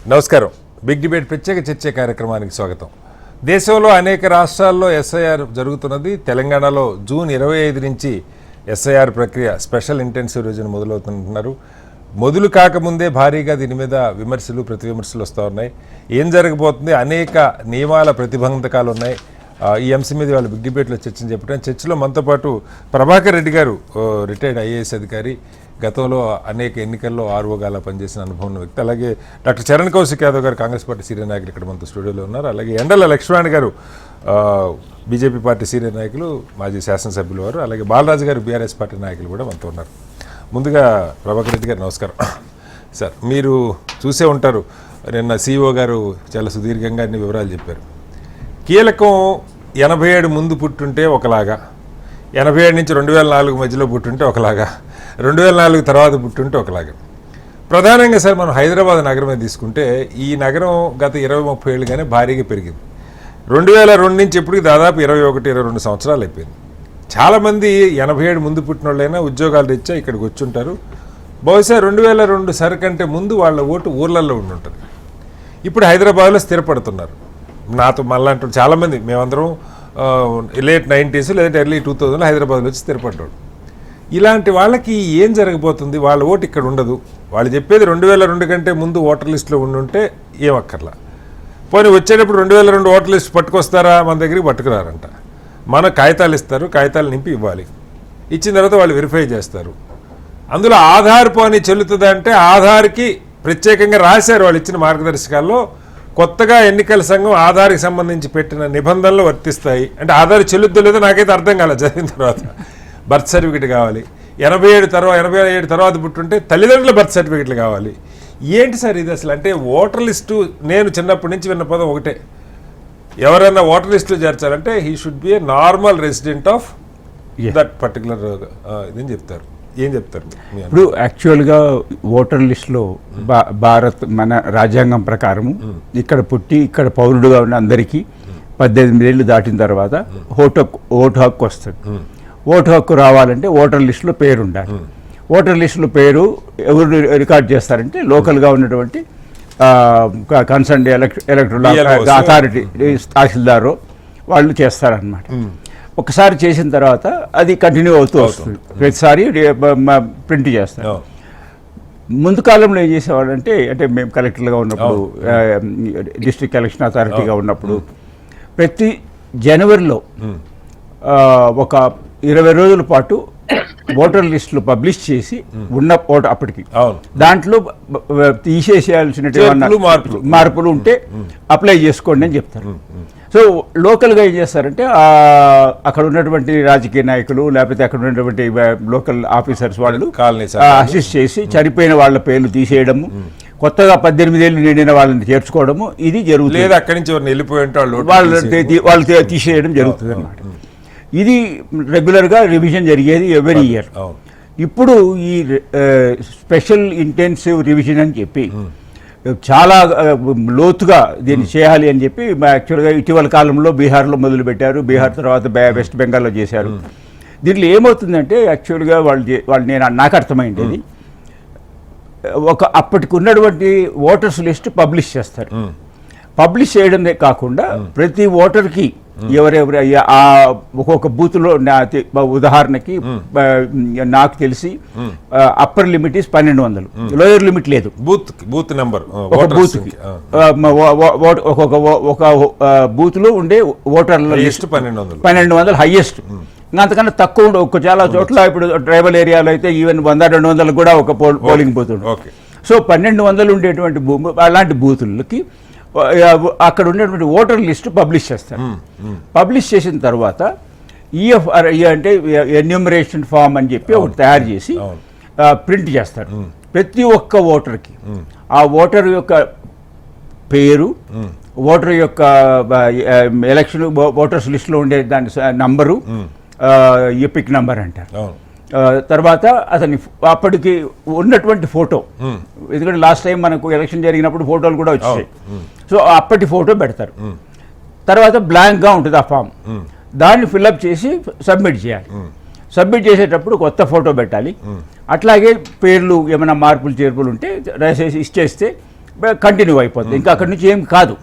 నమస్కారం. Big debate ప్రత్యేక చర్చ కార్యక్రమానికి స్వాగతం. దేశంలో అనేక రాష్ట్రాల్లో ఎస్ఐఆర్ జరుగుతున్నది. తెలంగాణలో జూన్ 25 నుంచి ఎస్ఐఆర్ ప్రక్రియ స్పెషల్ ఇంటెన్సివ్ రివిజన్ మొదలవుతుంటున్నారు. మొదలు కాకముందే భారీగా దీని మీద విమర్శలు ప్రతి విమర్శలు వస్తూ ఉన్నాయి. ఏం జరగబోతుంది, అనేక నియమాల ప్రతిబంధకాలు ఉన్నాయి. ఈ అంశం మీద వాళ్ళు బిగ్ డిబేట్లో చెప్పడం. చర్చలో మనతో పాటు ప్రభాకర్ రెడ్డి గారు రిటైర్డ్ ఐఏఎస్ అధికారి, గతంలో అనేక ఎన్నికల్లో ఆర్ఓగా పనిచేసిన అనుభవం ఉన్న వ్యక్తి. అలాగే డాక్టర్ చరణ్ కౌశిక్ యాదవ్ గారు కాంగ్రెస్ పార్టీ సీనియర్ నాయకులు ఇక్కడ మనతో స్టూడియోలో ఉన్నారు. అలాగే ఎండల లక్ష్మణ్ గారు బీజేపీ పార్టీ సీనియర్ నాయకులు, మాజీ శాసనసభ్యులు వారు. అలాగే బాలరాజు గారు బీఆర్ఎస్ పార్టీ నాయకులు కూడా మనతో ఉన్నారు. ముందుగా ప్రభాకర్ రెడ్డి గారు నమస్కారం. సార్, మీరు చూసే ఉంటారు, నిన్న సిఇఓ గారు చాలా సుదీర్ఘంగా అన్ని వివరాలు చెప్పారు. కీలకం 87 ముందు పుట్టుంటే ఒకలాగా, 87 నుంచి 2004 మధ్యలో పుట్టుంటే ఒకలాగా, 2004 తర్వాత పుట్టుంటే ఒకలాగా. ప్రధానంగా సార్, మనం హైదరాబాద్ నగరమే తీసుకుంటే ఈ నగరం గత 20-30 ఏళ్ళుగానే భారీగా పెరిగింది. 2002 నుంచి ఇప్పటికి దాదాపు 21-22 సంవత్సరాలు అయిపోయింది. చాలామంది 87 ముందు పుట్టిన వాళ్ళైనా ఉద్యోగాలు రీత్యా ఇక్కడికి వచ్చి ఉంటారు. బహుశా 2002 సరికంటే ముందు వాళ్ళ ఓటు ఊర్లలో ఉండి ఉంటుంది. ఇప్పుడు హైదరాబాద్లో స్థిరపడుతున్నారు. నాతో మళ్ళీ చాలామంది, మేమందరం లేట్ 90s లేదంటే ఎర్లీ 2000 హైదరాబాద్లో వచ్చి స్థిరపడ్డాడు. ఇలాంటి వాళ్ళకి ఏం జరగబోతుంది? వాళ్ళ ఓటు ఇక్కడ ఉండదు. వాళ్ళు చెప్పేది 2002 కంటే ముందు ఓటర్ లిస్టులో ఉండుంటే ఏమక్కర్లా. పోనీ వచ్చేటప్పుడు 2002 ఓటర్ లిస్ట్ పట్టుకొస్తారా? మన దగ్గరికి పట్టుకురారంట. మన కాగితాలు ఇస్తారు, కాగితాలు నింపి ఇవ్వాలి. ఇచ్చిన తర్వాత వాళ్ళు వెరిఫై చేస్తారు. అందులో ఆధార్ పోనీ చెల్లుతుందంటే ఆధార్కి ప్రత్యేకంగా రాశారు వాళ్ళు ఇచ్చిన మార్గదర్శకాల్లో. కొత్తగా ఎన్నికల సంఘం ఆధార్కి సంబంధించి పెట్టిన నిబంధనలు వర్తిస్తాయి అంటే ఆధార్ చెల్లుద్దో లేదో నాకైతే అర్థం కాలేదు చదివిన తర్వాత. బర్త్ సర్టిఫికేట్ కావాలి, 87 తర్వాత పుట్టుంటే తల్లిదండ్రుల బర్త్ సర్టిఫికేట్లు కావాలి. ఏంటి సార్ ఇది అసలు? అంటే ఓటర్ లిస్టు, నేను చిన్నప్పటి నుంచి విన్న పదం ఒకటే, ఎవరైనా ఓటర్ లిస్టులో చేర్చాలంటే he should be a normal resident of that particular ఇదని చెప్తారు. ఏం చెప్తారు? ఇప్పుడు యాక్చువల్గా ఓటర్ లిస్టులో భారత్ మన రాజ్యాంగం ప్రకారము ఇక్కడ పుట్టి ఇక్కడ పౌరుడుగా ఉన్న అందరికీ 18 ఏళ్ళు దాటిన తర్వాత ఓటు హక్కు వస్తుంది. ఓటు హక్కు రావాలంటే ఓటర్ లిస్టులో పేరు ఉండాలి. ఓటర్ లిస్టులో పేరు ఎవరు రికార్డ్ చేస్తారంటే లోకల్గా ఉన్నటువంటి కన్సర్న్ ఎలక్టరల్ అథారిటీ తహసీల్దారు వాళ్ళు చేస్తారనమాట. ఒకసారి చేసిన తర్వాత అది కంటిన్యూ అవుతూ వస్తుంది. ప్రతిసారి ప్రింట్ చేస్తారు. ముందు కాలంలో ఏం చేసేవాళ్ళంటే, అంటే మేము కలెక్టర్గా ఉన్నప్పుడు, డిస్ట్రిక్ట్ ఎలక్షన్ అథారిటీగా ఉన్నప్పుడు ప్రతి జనవరిలో ఒక 20 రోజుల పాటు ఓటర్ లిస్టులు పబ్లిష్ చేసి ఉన్న అప్పటికి దాంట్లో తీసేసేయాల్సిన మార్పులు ఉంటే అప్లై చేసుకోండి అని చెప్తారు. సో లోకల్గా ఏం చేస్తారంటే అక్కడ ఉన్నటువంటి రాజకీయ నాయకులు లేకపోతే అక్కడ ఉన్నటువంటి లోకల్ ఆఫీసర్స్ వాళ్ళు అసిస్ట్ చేసి చనిపోయిన వాళ్ళ పేర్లు తీసేయడము, కొత్తగా 18 ఏళ్ళు నిండిన వాళ్ళని చేర్చుకోవడము ఇది జరుగుతుంది. లేదా అక్కడి నుంచి వాళ్ళు తీసేయడం జరుగుతుంది అన్నమాట. ఇది రెగ్యులర్గా రివిజన్ జరిగేది ఎవ్రీ ఇయర్. ఇప్పుడు ఈ స్పెషల్ ఇంటెన్సివ్ రివిజన్ అని చెప్పి చాలా లోతుగా దీన్ని చేయాలి అని చెప్పి యాక్చువల్గా ఇటీవల కాలంలో బీహార్లో మొదలుపెట్టారు. బీహార్ తర్వాత వెస్ట్ బెంగాల్లో చేశారు. దీంట్లో ఏమవుతుందంటే యాక్చువల్గా వాళ్ళు నాకు అర్థమైంది, అప్పటికి ఉన్నటువంటి ఓటర్స్ లిస్ట్ పబ్లిష్ చేస్తారు. పబ్లిష్ చేయడమే కాకుండా ప్రతి ఓటర్కి ఎవరెవరు ఒక్కొక్క బూత్లో, ఉదాహరణకి నాకు తెలిసి upper limit is 1200, lower limit లేదు. బూత్ నెంబర్ ఒక బూత్కి ఒక బూత్లో ఉండే ఓటర్ల లిస్ట్ 1200 హైయెస్ట్. అంతకన్నా తక్కువ ఉండే చాలా చోట్ల, ఇప్పుడు ట్రైబల్ ఏరియాలో అయితే ఈవెన్ 100-200 కూడా ఒక పోలింగ్ బూత్ ఉంది. సో 1200 ఉండేటువంటి అలాంటి బూతులకి అక్కడ ఉండేటువంటి ఓటర్ లిస్టు పబ్లిష్ చేస్తారు. పబ్లిష్ చేసిన తర్వాత ఈఎఫ్ఆర్ఐ అంటే ఎన్యూమరేషన్ ఫామ్ అని చెప్పి ఒకటి తయారు చేసి ప్రింట్ చేస్తారు. ప్రతి ఒక్క ఓటర్కి ఆ ఓటర్ యొక్క పేరు, ఓటర్ యొక్క ఎలక్షన్ ఓటర్స్ లిస్టులో ఉండే దాని నంబరు, ఎపిక్ నంబర్ అంటారు. తర్వాత అతని అప్పటికి ఉన్నటువంటి ఫోటో, ఎందుకంటే లాస్ట్ టైం మనకు ఎలక్షన్ జరిగినప్పుడు ఫోటోలు కూడా వచ్చాయి. సో అప్పటి ఫోటో పెడతారు. తర్వాత బ్లాంక్గా ఉంటుంది ఆ ఫామ్, దాన్ని ఫిల్అప్ చేసి సబ్మిట్ చేయాలి. సబ్మిట్ చేసేటప్పుడు కొత్త ఫోటో పెట్టాలి. అట్లాగే పేర్లు ఏమైనా మార్పులు చేర్పులు ఉంటే రాసేసి ఇచ్చేస్తే కంటిన్యూ అయిపోతుంది, ఇంకా అక్కడి నుంచి ఏం కాదు.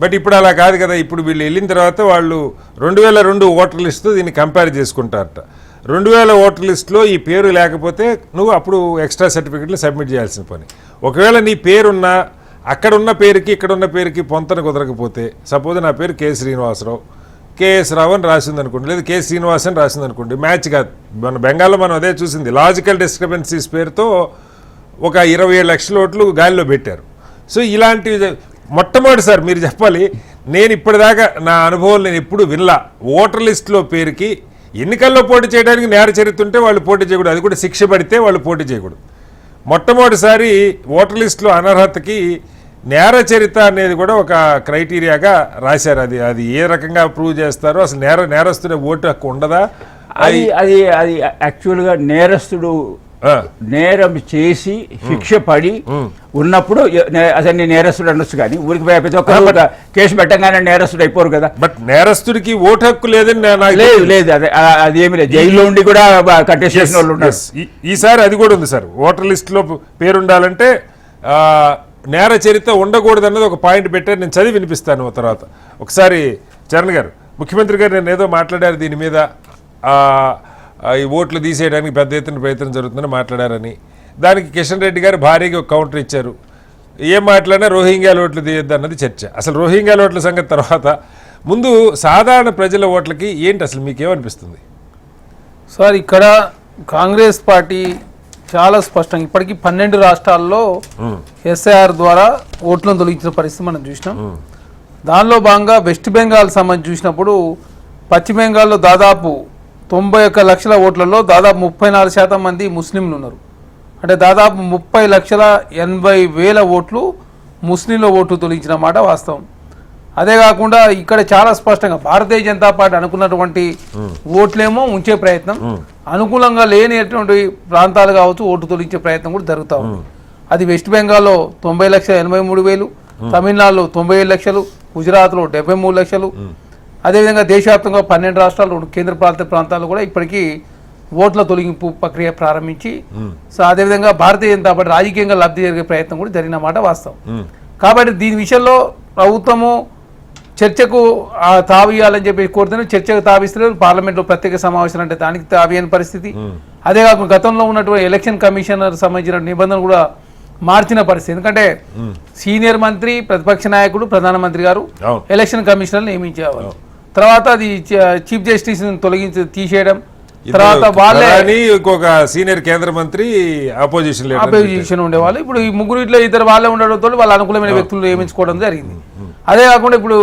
బట్ ఇప్పుడు అలా కాదు కదా. ఇప్పుడు వీళ్ళు వెళ్ళిన తర్వాత వాళ్ళు 2002 ఓటర్ లిస్టు దీన్ని కంపేర్ చేసుకుంటారట. 2000 ఓటర్ లిస్టులో ఈ పేరు లేకపోతే నువ్వు అప్పుడు ఎక్స్ట్రా సర్టిఫికెట్లు సబ్మిట్ చేయాల్సిన పని. ఒకవేళ నీ పేరున్నా అక్కడ ఉన్న పేరుకి ఇక్కడ ఉన్న పేరుకి పొంతన కుదరకపోతే, సపోజ్ నా పేరు కె శ్రీనివాసరావు, కేఎస్ రావు అని రాసింది అనుకోండి, లేదా కె శ్రీనివాస్ అని రాసింది అనుకోండి, మ్యాచ్ కాదు. మన బెంగాల్లో మనం అదే చూసింది. లాజికల్ డిస్క్రిపెన్సీస్ పేరుతో ఒక 27 లక్షల ఓట్లు గాలిలో పెట్టారు. సో ఇలాంటివి మొట్టమొదటిసారి మీరు చెప్పాలి. నేను ఇప్పటిదాకా నా అనుభవం నేను ఎప్పుడు వినలా. ఓటర్ లిస్టులో పేరుకి ఎన్నికల్లో పోటీ చేయడానికి నేర చరిత్ర ఉంటే వాళ్ళు పోటీ చేయకూడదు, అది కూడా శిక్ష పడితే వాళ్ళు పోటీ చేయకూడదు. మొట్టమొదటిసారి ఓటర్ లిస్టులో అనర్హతకి నేర చరిత్ర అనేది కూడా ఒక క్రైటీరియాగా రాశారు. అది ఏ రకంగా ప్రూవ్ చేస్తారో, అసలు నేరస్తుడే ఓటు హక్కు ఉండదా? అది అది అది యాక్చువల్గా నేరస్తుడు నేరం చేసి శిక్ష పడి ఉన్నప్పుడు అసలు నేరస్తుడు అనొచ్చు, కానీ ఊరికి ప్రతి ఒక్క కేసు పెట్టగానే నేరస్తుడు అయిపోరు కదా. బట్ నేరస్తుడికి ఓటు హక్కు లేదని లేదు, అది ఏమి లేదు. జైల్లో ఉండి కూడా కట్టేసిన వాళ్ళు ఉన్నారు. ఈసారి అది కూడా ఉంది సార్. ఓటర్ లిస్ట్ లో పేరు ఉండాలంటే నేర చరిత్ర ఉండకూడదు అన్నది ఒక పాయింట్ పెట్టారు. నేను చదివి వినిపిస్తాను తర్వాత. ఒకసారి చరణ్ గారు, ముఖ్యమంత్రి గారు నేను ఏదో మాట్లాడారు దీని మీద, ఈ ఓట్లు తీసేయడానికి పెద్ద ఎత్తున ప్రయత్నం జరుగుతుందని మాట్లాడారని. దానికి కిషన్ రెడ్డి గారు భారీగా ఒక కౌంటర్ ఇచ్చారు. ఏం మాట్లాడినా రోహింగ్యాల ఓట్లు తీయొద్దు అన్నది చర్చ. అసలు రోహింగ్యాల ఓట్ల సంగతి తర్వాత, ముందు సాధారణ ప్రజల ఓట్లకి ఏంటి అసలు మీకేమనిపిస్తుంది సార్? ఇక్కడ కాంగ్రెస్ పార్టీ చాలా స్పష్టంగా ఇప్పటికీ 12 రాష్ట్రాల్లో ఎస్ఐఆర్ ద్వారా ఓట్లను తొలగించిన పరిస్థితి మనం చూసినాం. దానిలో భాగంగా వెస్ట్ బెంగాల్ సంబంధించి చూసినప్పుడు పశ్చిమ బెంగాల్లో దాదాపు 91 లక్షల ఓట్లలో దాదాపు 34% మంది ముస్లింలు ఉన్నారు. అంటే దాదాపు 30,80,000 ఓట్లు ముస్లింల ఓట్లు తొలగించిన మాట వాస్తవం. అదే కాకుండా ఇక్కడ చాలా స్పష్టంగా భారతీయ జనతా పార్టీ అనుకున్నటువంటి ఓట్లేమో ఉంచే ప్రయత్నం, అనుకూలంగా లేనిటువంటి ప్రాంతాలు కావచ్చు ఓటు తొలగించే ప్రయత్నం కూడా జరుగుతూ ఉంది. అది వెస్ట్ బెంగాల్లో 90,83,000, తమిళనాడులో 97 లక్షలు, గుజరాత్లో 73 లక్షలు. అదేవిధంగా దేశవ్యాప్తంగా 12 రాష్ట్రాలు, 2 కేంద్రపాలిత ప్రాంతాలు కూడా ఇప్పటికీ ఓట్ల తొలగింపు ప్రక్రియ ప్రారంభించి, సో అదేవిధంగా భారతీయ జనతా పార్టీ రాజకీయంగా లబ్ధి జరిగే ప్రయత్నం కూడా జరిగిన మాట వాస్తవం. కాబట్టి దీని విషయంలో ప్రభుత్వము చర్చకు తావియాలని చెప్పి కోరుతున్న చర్చకు తావిస్తలేదు. పార్లమెంట్లో ప్రత్యేక సమావేశం అంటే దానికి తావియని పరిస్థితి. అదే కాకుండా గతంలో ఉన్నటువంటి ఎలక్షన్ కమిషనర్ సంబంధించిన నిబంధనలు కూడా మార్చిన పరిస్థితి. ఎందుకంటే సీనియర్ మంత్రి, ప్రతిపక్ష నాయకుడు, ప్రధానమంత్రి గారు ఎలక్షన్ కమిషనర్ నియమించేవారు. తర్వాత అది చీఫ్ జస్టిస్ తీసేయడం, తర్వాత వాళ్ళే ఇంకొక సీనియర్ కేంద్ర మంత్రి అపోజిషన్ ఉండేవాళ్ళు. ఇప్పుడు ఈ ముగ్గురు ఇట్లా ఇద్దరు వాళ్ళే ఉండడంతో వాళ్ళ అనుకూలమైన వ్యక్తులు నియమించుకోవడం జరిగింది. అదే కాకుండా ఇప్పుడు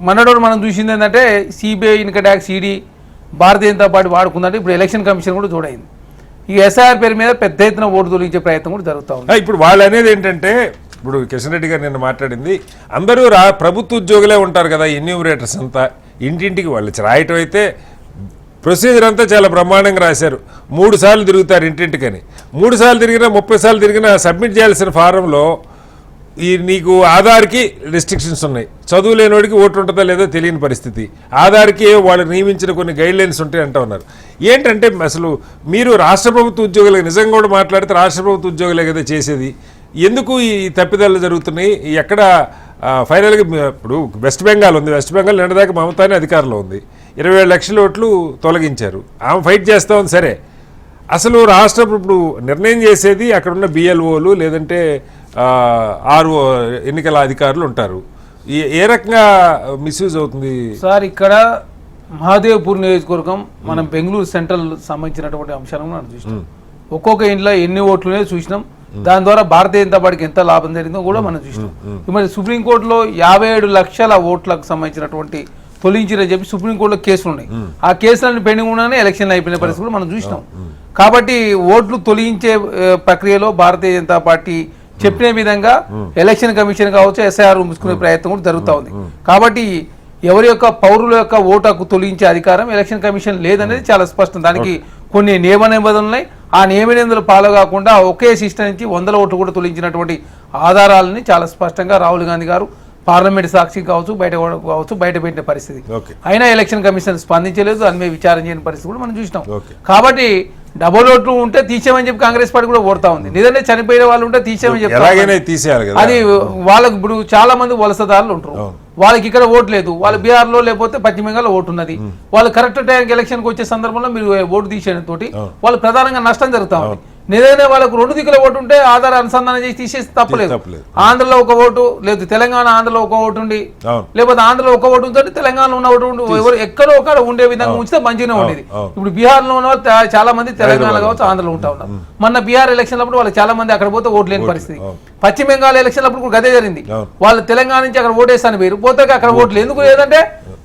మనడోడు మనం చూసింది ఏంటంటే CBI, income tax, ED Bharatiya Janata party వాడుకుందంటే ఇప్పుడు ఎలక్షన్ కమిషన్ కూడా చూడైంది. ఈ ఎస్ఐఆర్ పేరు మీద పెద్ద ఎత్తున ఓటు తొలగించే ప్రయత్నం కూడా జరుగుతూ ఉంది. ఇప్పుడు వాళ్ళు అనేది ఏంటంటే, ఇప్పుడు కిషన్ రెడ్డి గారు నిన్న మాట్లాడింది, అందరూ ప్రభుత్వ ఉద్యోగులే ఉంటారు కదా, ఎన్యూమరేటర్స్ అంతా ఇంటింటికి వాళ్ళు రాయటం అయితే ప్రొసీజర్ అంతా చాలా బ్రహ్మాండంగా రాశారు. 3 సార్లు తిరుగుతారు ఇంటింటికని. 3 సార్లు తిరిగినా 30 సార్లు తిరిగినా సబ్మిట్ చేయాల్సిన ఫారంలో నీకు ఆధార్కి రెస్ట్రిక్షన్స్ ఉన్నాయి. చదువు లేనివాడికి ఓటు ఉంటుందో లేదో తెలియని పరిస్థితి. ఆధార్కి వాళ్ళు నియమించిన కొన్ని గైడ్లైన్స్ ఉంటాయి అంటూ ఉన్నారు. ఏంటంటే అసలు మీరు రాష్ట్ర ప్రభుత్వ ఉద్యోగులే, నిజంగా కూడా మాట్లాడితే రాష్ట్ర ప్రభుత్వ ఉద్యోగులే కదా చేసేది, ఎందుకు ఈ తప్పిదాలు జరుగుతున్నాయి? ఎక్కడ ఫైనల్గా ఇప్పుడు వెస్ట్ బెంగాల్ ఉంది. వెస్ట్ బెంగాల్ నిన్నదాకా మమతానే అధికారంలో ఉంది. 27 లక్షల ఓట్లు తొలగించారు. ఆమె ఫైట్ చేస్తా ఉంది. సరే, అసలు రాష్ట్ర ఇప్పుడు నిర్ణయం చేసేది అక్కడున్న బిఎల్ఓలు లేదంటే ఆర్ఓ ఎన్నికల అధికారులు ఉంటారు. ఏ రకంగా మిస్యూజ్ అవుతుంది సార్? ఇక్కడ మహాదేవ్పూర్ నియోజకవర్గం మనం బెంగళూరు సెంట్రల్ సంబంధించినటువంటి అంశాలను మనం చూసినాం. ఒక్కొక్క ఇంట్లో ఎన్ని ఓట్లునే చూసినాం. దాని ద్వారా భారతీయ జనతా పార్టీకి ఎంత లాభం జరిగిందో కూడా మనం చూసినాం. మరి సుప్రీంకోర్టులో 57 లక్షల ఓట్లకు సంబంధించినటువంటి తొలగించారని చెప్పి సుప్రీంకోర్టులో కేసులు ఉన్నాయి. ఆ కేసులన్నీ పెండింగ్ ఉండగానే ఎలక్షన్లు అయిపోయిన పరిస్థితి కూడా మనం చూసినాం. కాబట్టి ఓట్లు తొలగించే ప్రక్రియలో భారతీయ జనతా పార్టీ చెప్పిన విధంగా ఎలక్షన్ కమిషన్ కావచ్చు, ఎస్ఐఆర్ ముసుకునే ప్రయత్నం కూడా జరుగుతూ ఉంది. కాబట్టి ఎవరి యొక్క పౌరుల యొక్క ఓటు హక్కు తొలగించే అధికారం ఎలక్షన్ కమిషన్ లేదనేది చాలా స్పష్టం. దానికి కొన్ని నియమ నిబంధనలు ఉన్నాయి. ఆ నియమ నిబంధనలు ఫాలో కాకుండా ఒకే సిస్టమ్ నుంచి 100 ఓట్లు కూడా తొలగించినటువంటి ఆధారాలని చాలా స్పష్టంగా రాహుల్ గాంధీ గారు పార్లమెంట్ సాక్షి కావచ్చు, బయట పెట్టిన పరిస్థితి. అయినా ఎలక్షన్ కమిషన్ స్పందించలేదు, దాని మీద విచారణ చేయని పరిస్థితి కూడా మనం చూసినాం. కాబట్టి డబుల్ ఓట్లు ఉంటే తీసేయమని చెప్పి కాంగ్రెస్ పార్టీ కూడా ఓడతా ఉంది. నిజంగా చనిపోయిన వాళ్ళు ఉంటే తీసేయమని చెప్పి ఎలాగైనా తీసేయాలి కదా. అది వాళ్ళకి ఇప్పుడు చాలా మంది వలసదారులు ఉంటారు, వాళ్ళకి ఇక్కడ ఓటు లేదు, వాళ్ళ బీహార్ లో లేకపోతే పశ్చిమ బెంగాల్లో ఓటు ఉన్నది, వాళ్ళు కరెక్ట్ టైంకి ఎలక్షన్ కి వచ్చే సందర్భంలో మీరు ఓటు తీసేయడం తోటి వాళ్ళు ప్రధానంగా నష్టం జరుగుతా ఉంది. నిజంగా వాళ్ళకు 2 దిక్కుల ఓటు ఉంటే ఆధార్ అనుసంధానం చేసి తీసేసి తప్పలేదు. ఆంధ్రలో ఒక ఓటు లేదు, తెలంగాణ ఆంధ్రలో ఒక ఓటు ఉండి, లేకపోతే ఆంధ్రలో ఒక ఓటు ఉంటే తెలంగాణలో ఉన్న ఓటు ఎవరు ఎక్కడో ఒక ఉండే విధంగా ఉంచితే మంచిగా ఉండేది. ఇప్పుడు బీహార్ లో ఉన్న వాళ్ళు చాలా మంది తెలంగాణ కావచ్చు ఆంధ్రలో ఉంటా ఉన్నారు. మొన్న బీహార్ ఎలక్షన్ అప్పుడు వాళ్ళు చాలా మంది అక్కడ పోతే ఓటు లేని పరిస్థితి. పశ్చిమ బెంగాల్ ఎలక్షన్ అప్పుడు కూడా గదే జరిగింది. వాళ్ళు తెలంగాణ నుంచి అక్కడ ఓటేస్తాను వేరు పోతే అక్కడ ఓట్లు ఎందుకు లేదంటే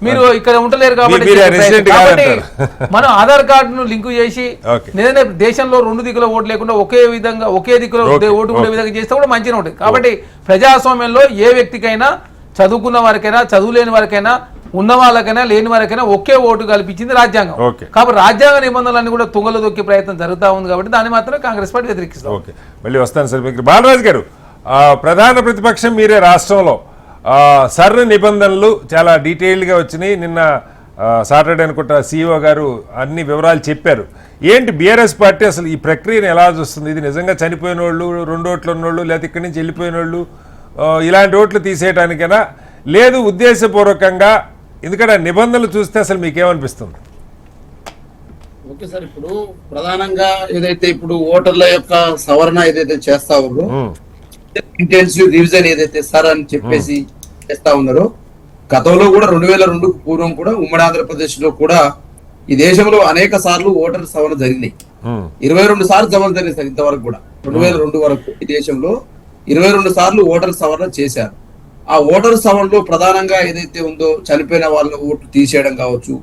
మీరు ఇక్కడ ఉండలేరు కాబట్టి మనం ఆధార్ కార్డును లింకు చేసి నిజంగా దేశంలో 2 దిక్కుల ఓటు లేకుండా ఒకే దిక్కులో ఓటు ఉండే విధంగా చేస్తే కూడా మంచిగా ఉంటుంది. కాబట్టి ప్రజాస్వామ్యంలో ఏ వ్యక్తికైనా, చదువుకున్న వారికైనా, చదువులేని వారికైనా, ఉన్న వాళ్ళకైనా లేని వారికైనా ఒకే ఓటు కల్పించింది రాజ్యాంగం. కాబట్టి రాజ్యాంగ నిబంధనలన్నీ కూడా తుంగలో దొక్కే ప్రయత్నం జరుగుతూ ఉంది. కాబట్టి దాన్ని మాత్రం కాంగ్రెస్ పార్టీ వ్యతిరేకిస్తాం. మళ్ళీ వస్తాను సార్. బాలరాజు గారు, ప్రధాన ప్రతిపక్షం మీరే రాష్ట్రంలో. సర్వ నిబంధనలు చాలా డీటెయిల్డ్గా వచ్చినాయి. నిన్న సాటర్డే అనుకుంటా CEO గారు అన్ని వివరాలు చెప్పారు. ఏంటి బీఆర్ఎస్ పార్టీ అసలు ఈ ప్రక్రియను ఎలా చూస్తుంది? ఇది నిజంగా చనిపోయిన వాళ్ళు, 2 ఓట్లు ఉన్నోళ్ళు, లేకపోతే ఇక్కడి నుంచి వెళ్ళిపోయిన వాళ్ళు ఇలాంటి ఓట్లు తీసేయడానికైనా, లేదు ఉద్దేశపూర్వకంగా? ఎందుకంటే నిబంధనలు చూస్తే అసలు మీకేమనిపిస్తుంది? ఓకే సార్, ఇప్పుడు ప్రధానంగా ఏదైతే ఇప్పుడు ఓటర్ల యొక్క సవరణ ఏదైతే చేస్తా ఉన్నారో, ఇంటెన్సివ్ రివిజన్ ఏదైతే సార్ అని చెప్పేసి చేస్తా ఉన్నారో, గతంలో కూడా 2002 పూర్వం కూడా ఉమ్మడి ఆంధ్రప్రదేశ్ లో కూడా ఈ దేశంలో అనేక సార్లు ఓటర్ సవరణ జరిగినాయి. 22 సార్లు సవరణ జరిగింది సార్ ఇంతవరకు కూడా. 2002 వరకు ఈ దేశంలో 22 సార్లు ఓటర్ సవరణ చేశారు. ఆ ఓటర్ సవరణలో ప్రధానంగా ఏదైతే ఉందో చనిపోయిన వాళ్ళ ఓట్లు తీసేయడం కావచ్చు,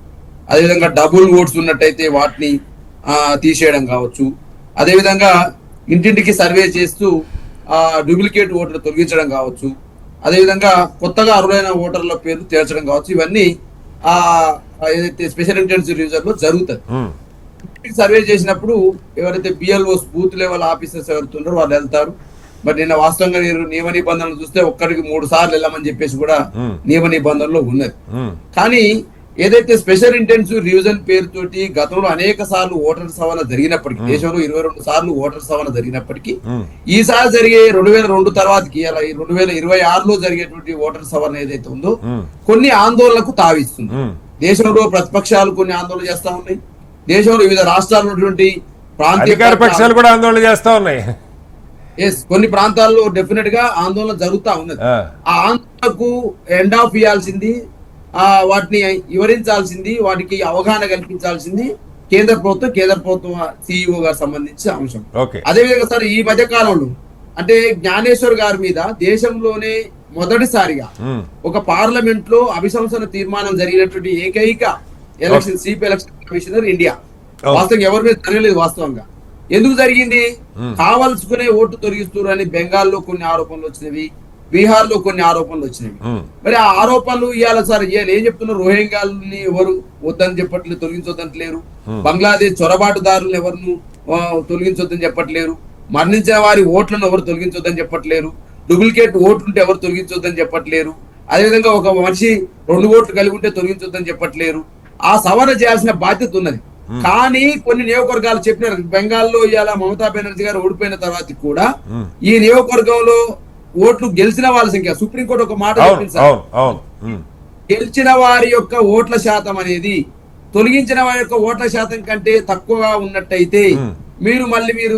అదేవిధంగా డబుల్ ఓట్స్ ఉన్నట్టయితే వాటిని తీసేయడం కావచ్చు, అదేవిధంగా ఇంటింటికి సర్వే చేస్తూ డూప్లికేట్ ఓట్లు తొలగించడం కావచ్చు, అదేవిధంగా కొత్తగా అర్హులైన ఓటర్ల పేర్లు చేర్చడం కావచ్చు. ఇవన్నీ ఏదైతే స్పెషల్ ఇంటెన్సివ్ రివిజన్ లో జరుగుతుంది. సర్వే చేసినప్పుడు ఎవరైతే BLOs బూత్ లెవెల్ ఆఫీసర్స్ ఎవరుతున్నారో వాళ్ళు వెళ్తారు. మరి నిన్న వాస్తవంగా నియమ నిబంధనలు చూస్తే ఒక్కడికి 3 సార్లు వెళ్ళమని చెప్పేసి కూడా నియమ నిబంధనలో ఉన్నది. కానీ ఏదైతే స్పెషల్ ఇంటెన్సివ్ రివిజన్ పేరుతోటి గతంలో అనేక సార్లు ఓటర్ సవరణ జరిగినప్పటికీ, దేశంలో 22 సార్లు ఓటర్ సవరణ జరిగినప్పటికీ, ఈసారి జరిగే 2002 తర్వాతకి అలా 2026లో జరిగేటువంటి ఓటర్ సవరణ ఏదైతే ఉందో కొన్ని ఆందోళనకు తావిస్తుంది. దేశంలో ప్రతిపక్షాలు కొన్ని ఆందోళన చేస్తా ఉన్నాయి. దేశంలో వివిధ రాష్ట్రాల్లో ఉన్నటువంటి ప్రాంతీయ పక్షాలు కూడా ఆందోళన చేస్తా ఉన్నాయి. కొన్ని ప్రాంతాల్లో డెఫినెట్ గా ఆందోళన జరుగుతా ఉన్నది. ఆ ఆందోళనకు ఎండ్ ఆఫ్ ఇవ్వాల్సింది, వాటిని వివరించాల్సింది, వాటికి అవగాహన కల్పించాల్సింది కేంద్ర ప్రభుత్వం CEO గారు సంబంధించిన అంశం. అదేవిధంగా సార్ ఈ మధ్య కాలంలో అంటే జ్ఞానేశ్వర్ గారి మీద దేశంలోనే మొదటిసారిగా ఒక పార్లమెంట్ లో అభిశంసన తీర్మానం జరిగినటువంటి ఏకైక election chief election commissioner India. వాస్తవంగా ఎవరి మీద జరగలేదు. వాస్తవంగా ఎందుకు జరిగింది? కావలసుకునే ఓటు తొలగిస్తున్నారు అని బెంగాల్లో కొన్ని ఆరోపణలు వచ్చినవి, బీహార్ లో కొన్ని ఆరోపణలు వచ్చినవి. మరి ఆ ఆరోపణలు ఇవాళ సార్ ఏం చెప్తున్నారు? రోహింగ్యాలని ఎవరు వద్దని చెప్పట్లేదు, తొలగించొద్దంటలేరు. బంగ్లాదేశ్ చొరబాటుదారులను ఎవరు తొలగించొద్దని చెప్పట్లేరు. మరణించిన వారి ఓట్లను ఎవరు తొలగించొద్దని చెప్పట్లేరు. డూప్లికేట్ ఓట్లుంటే ఎవరు తొలగించొద్దని చెప్పట్లేరు. అదేవిధంగా ఒక మనిషి 2 ఓట్లు కలిగి ఉంటే తొలగించొద్దని చెప్పట్లేరు. ఆ సవరణ చేయాల్సిన బాధ్యత ఉన్నది. కానీ కొన్ని నియోజకవర్గాలు చెప్పినారు. బెంగాల్లో ఇవాళ మమతా బెనర్జీ గారు ఓడిపోయిన తర్వాత కూడా ఈ నియోజకవర్గంలో ఓట్లు గెలిచిన వాళ్ళ సంఖ్య, సుప్రీంకోర్టు ఒక మాట చెప్పింది సార్, గెలిచిన వారి యొక్క ఓట్ల శాతం అనేది తొలగించిన వారి యొక్క ఓట్ల శాతం కంటే తక్కువగా ఉన్నట్టయితే మీరు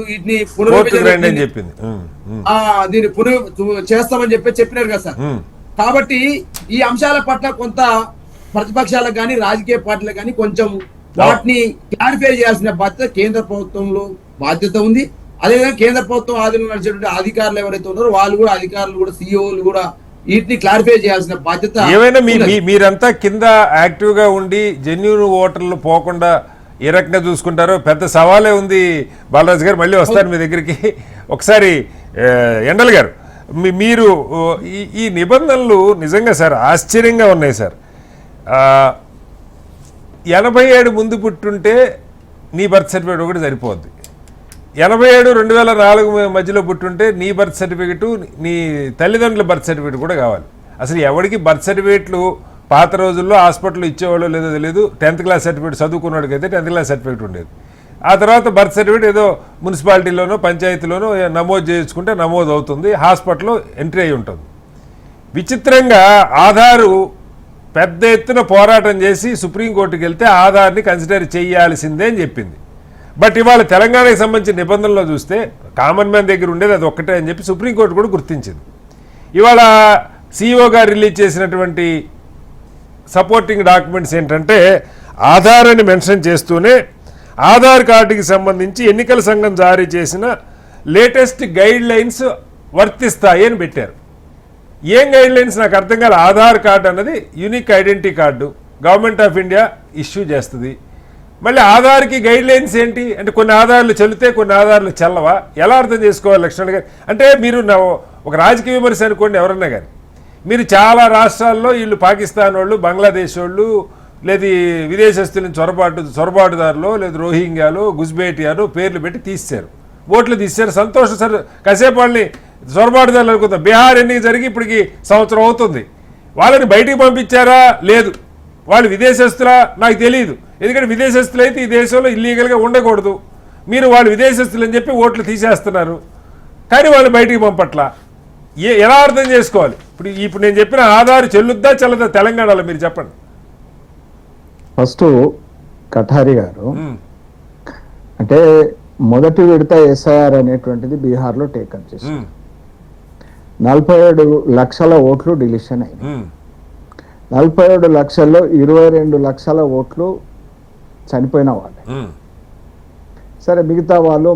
వీటిని దీన్ని చేస్తామని చెప్పినారు కదా సార్. కాబట్టి ఈ అంశాల పట్ల కొంత ప్రతిపక్షాలకు కానీ రాజకీయ పార్టీలకు కానీ కొంచెం వాటిని క్లారిఫై చేయాల్సిన బాధ్యత కేంద్ర ప్రభుత్వంలో బాధ్యత ఉంది. అదేవిధంగా కేంద్ర ప్రభుత్వం ఆధీనంలో నడిచేటువంటి అధికారులు ఎవరైతే ఉన్నారో అధికారులు కూడా CEOలు కూడా వీటిని క్లారిఫై చేయాల్సిన బాధ్యత. ఏమైనా మీరంతా కింద యాక్టివ్ గా ఉండి జెన్యూన్ ఓటర్లు పోకుండా ఏ రకంగా చూసుకుంటారో పెద్ద సవాలే ఉంది. బాలరాజు గారు మళ్ళీ వస్తారు మీ దగ్గరికి. ఒకసారి ఎండల్ గారు, మీరు ఈ నిబంధనలు నిజంగా సార్ ఆశ్చర్యంగా ఉన్నాయి సార్. 87 ముందు పుట్టుంటే నీ బర్త్ సర్టిఫికేట్ ఒకటి సరిపోద్ది. 87 2004 మధ్యలో పుట్టుంటే నీ బర్త్ సర్టిఫికెట్, నీ తల్లిదండ్రుల బర్త్ సర్టిఫికేట్ కూడా కావాలి. అసలు ఎవరికి బర్త్ సర్టిఫికేట్లు పాత రోజుల్లో హాస్పిటల్లో ఇచ్చేవాళ్ళు లేదో తెలియదు. 10th క్లాస్ సర్టిఫికేట్ చదువుకున్నవాడికైతే 10th క్లాస్ సర్టిఫికేట్ ఉండేది. ఆ తర్వాత బర్త్ సర్టిఫికేట్ ఏదో మున్సిపాలిటీలోనో పంచాయతీలోనో నమోదు చేసుకుంటే నమోదు అవుతుంది, హాస్పిటల్లో ఎంట్రీ అయి ఉంటుంది. విచిత్రంగా ఆధారు పెద్ద ఎత్తున పోరాటం చేసి సుప్రీంకోర్టుకి వెళ్తే ఆధార్ని కన్సిడర్ చేయాల్సిందే అని చెప్పింది. బట్ ఇవాళ తెలంగాణకి సంబంధించిన నిబంధనలో చూస్తే కామన్ మ్యాన్ దగ్గర ఉండేది అది ఒక్కటే అని చెప్పి సుప్రీంకోర్టు కూడా గుర్తించింది. ఇవాళ సిఇఓ గారు రిలీజ్ చేసినటువంటి సపోర్టింగ్ డాక్యుమెంట్స్ ఏంటంటే ఆధార్ అని మెన్షన్ చేస్తూనే ఆధార్ కార్డుకి సంబంధించి ఎన్నికల సంఘం జారీ చేసిన లేటెస్ట్ గైడ్ లైన్స్ వర్తిస్తాయి అని పెట్టారు. ఏం గైడ్ లైన్స్ నాకు అర్థం కాదు. ఆధార్ కార్డు అన్నది unique identity card government of India issue చేస్తుంది. మళ్ళీ ఆధార్కి గైడ్ లైన్స్ ఏంటి అంటే కొన్ని ఆధార్లు చెల్లితే కొన్ని ఆధార్లు చెల్లవా, ఎలా అర్థం చేసుకోవాలి లక్ష్మణ్ గారు? అంటే మీరు ఒక రాజకీయ విమర్శ అనుకోండి ఎవరన్నా కానీ, మీరు చాలా రాష్ట్రాల్లో వీళ్ళు పాకిస్తాన్ వాళ్ళు, బంగ్లాదేశ్ వాళ్ళు, లేదు విదేశస్తులను చొరబాటుదారులు, లేదు రోహింగ్యాలు, గుజ్బేటియాలు పేర్లు పెట్టి తీశారు, ఓట్లు తీశారు, సంతోషం. సార్ కాసేపు వాళ్ళని చొరబాటుదారులు అనుకుందాం. బీహార్ ఎన్నిక జరిగి ఇప్పటికి సంవత్సరం అవుతుంది. వాళ్ళని బయటికి పంపించారా? లేదు. వాళ్ళు విదేశస్తులా? నాకు తెలియదు. ఎందుకంటే విదేశస్తులు అయితే ఈ దేశంలో ఇల్లీగల్గా ఉండకూడదు. మీరు వాళ్ళు విదేశస్తులు అని చెప్పి ఓట్లు తీసేస్తున్నారు, కానీ వాళ్ళు బయటికి పంపట్లా. ఎలా అర్థం చేసుకోవాలి? ఇప్పుడు నేను చెప్పిన ఆధార్ చెల్లుద్దా చెల్లదా తెలంగాణలో మీరు చెప్పండి. ఫస్ట్ కఠారి గారు అంటే మొదటి విడత ఎస్ఐఆర్ అనేటువంటిది బీహార్లో టేకప్ చేశారు. 47 లక్షల ఓట్లు డిలీషన్ అయినాయి. 47 లక్షల్లో 22 లక్షల ఓట్లు చనిపోయిన వాళ్ళే. సరే, మిగతా వాళ్ళు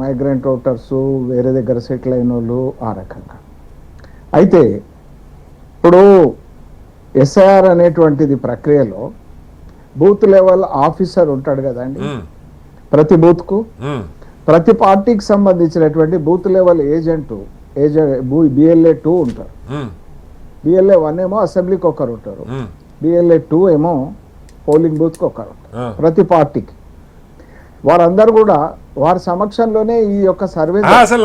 మైగ్రెంట్ ఓటర్స్, వేరే దగ్గర సెటిల్ అయిన వాళ్ళు ఆ రకంగా. అయితే ఇప్పుడు ఎస్ఐఆర్ అనేటువంటిది ప్రక్రియలో బూత్ లెవెల్ ఆఫీసర్ ఉంటాడు కదండి ప్రతి బూత్కు. ప్రతి పార్టీకి సంబంధించినటువంటి బూత్ లెవెల్ ఏజెంట్ BLA 2 ఉంటారు. BLA 1 ఏమో అసెంబ్లీకి ఒకరు ఉంటారు, BLA 2 ఏమో పోలింగ్ బూత్కి ఒకరు ఉంటారు ప్రతి పార్టీకి. వారందరూ కూడా వారి సమక్షంలోనే ఈ యొక్క సర్వే. అసలు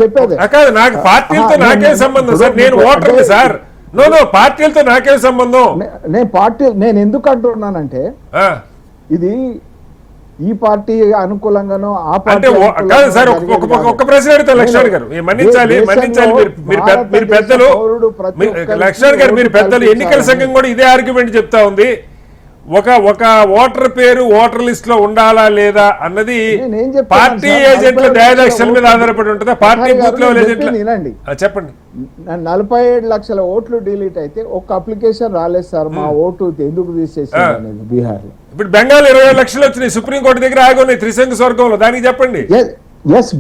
చెప్పేది నాకు పార్టీలతో నాకేం సంబంధం సార్, నేను ఓటర్ని సార్. పార్టీలతో నాకేం సంబంధం? నేను ఎందుకు అంటున్నానంటే ఇది ఈ పార్టీ అనుకూలంగానో ఆ పార్టీ సార్. ఒక ప్రశ్న అడుగుతా లక్ష్మణ్ గారు, మన్నించాలి మీరు పెద్దలు. లక్ష్మణ్ గారు మీరు పెద్దలు. ఎన్నికల సంఘం కూడా ఇదే ఆర్గ్యుమెంట్ చెప్తా ఉంది. ఒక ఓటర్ పేరు ఓటర్ లిస్ట్ లో ఉండాలా లేదా అన్నది పార్టీ ఏజెంట్ల దయాదక్షల మీద ఆధారపడి ఉంటుందా? పార్టీ బూత్ లెవెల్ ఏజెంట్లు చెప్పండి. 47 లక్షల ఓట్లు డిలీట్ అయితే ఒక అప్లికేషన్ రాలేదు సార్, మా ఓటు ఎందుకు తీసేసారు అనేది బీహార్ లో. ఇప్పుడు బెంగాల్ 27 లక్షలు వచ్చినాయి, సుప్రీంకోర్టు దగ్గర ఆగున్నాయి త్రిశంకు స్వర్గంలో. దానికి చెప్పండి. ఎస్,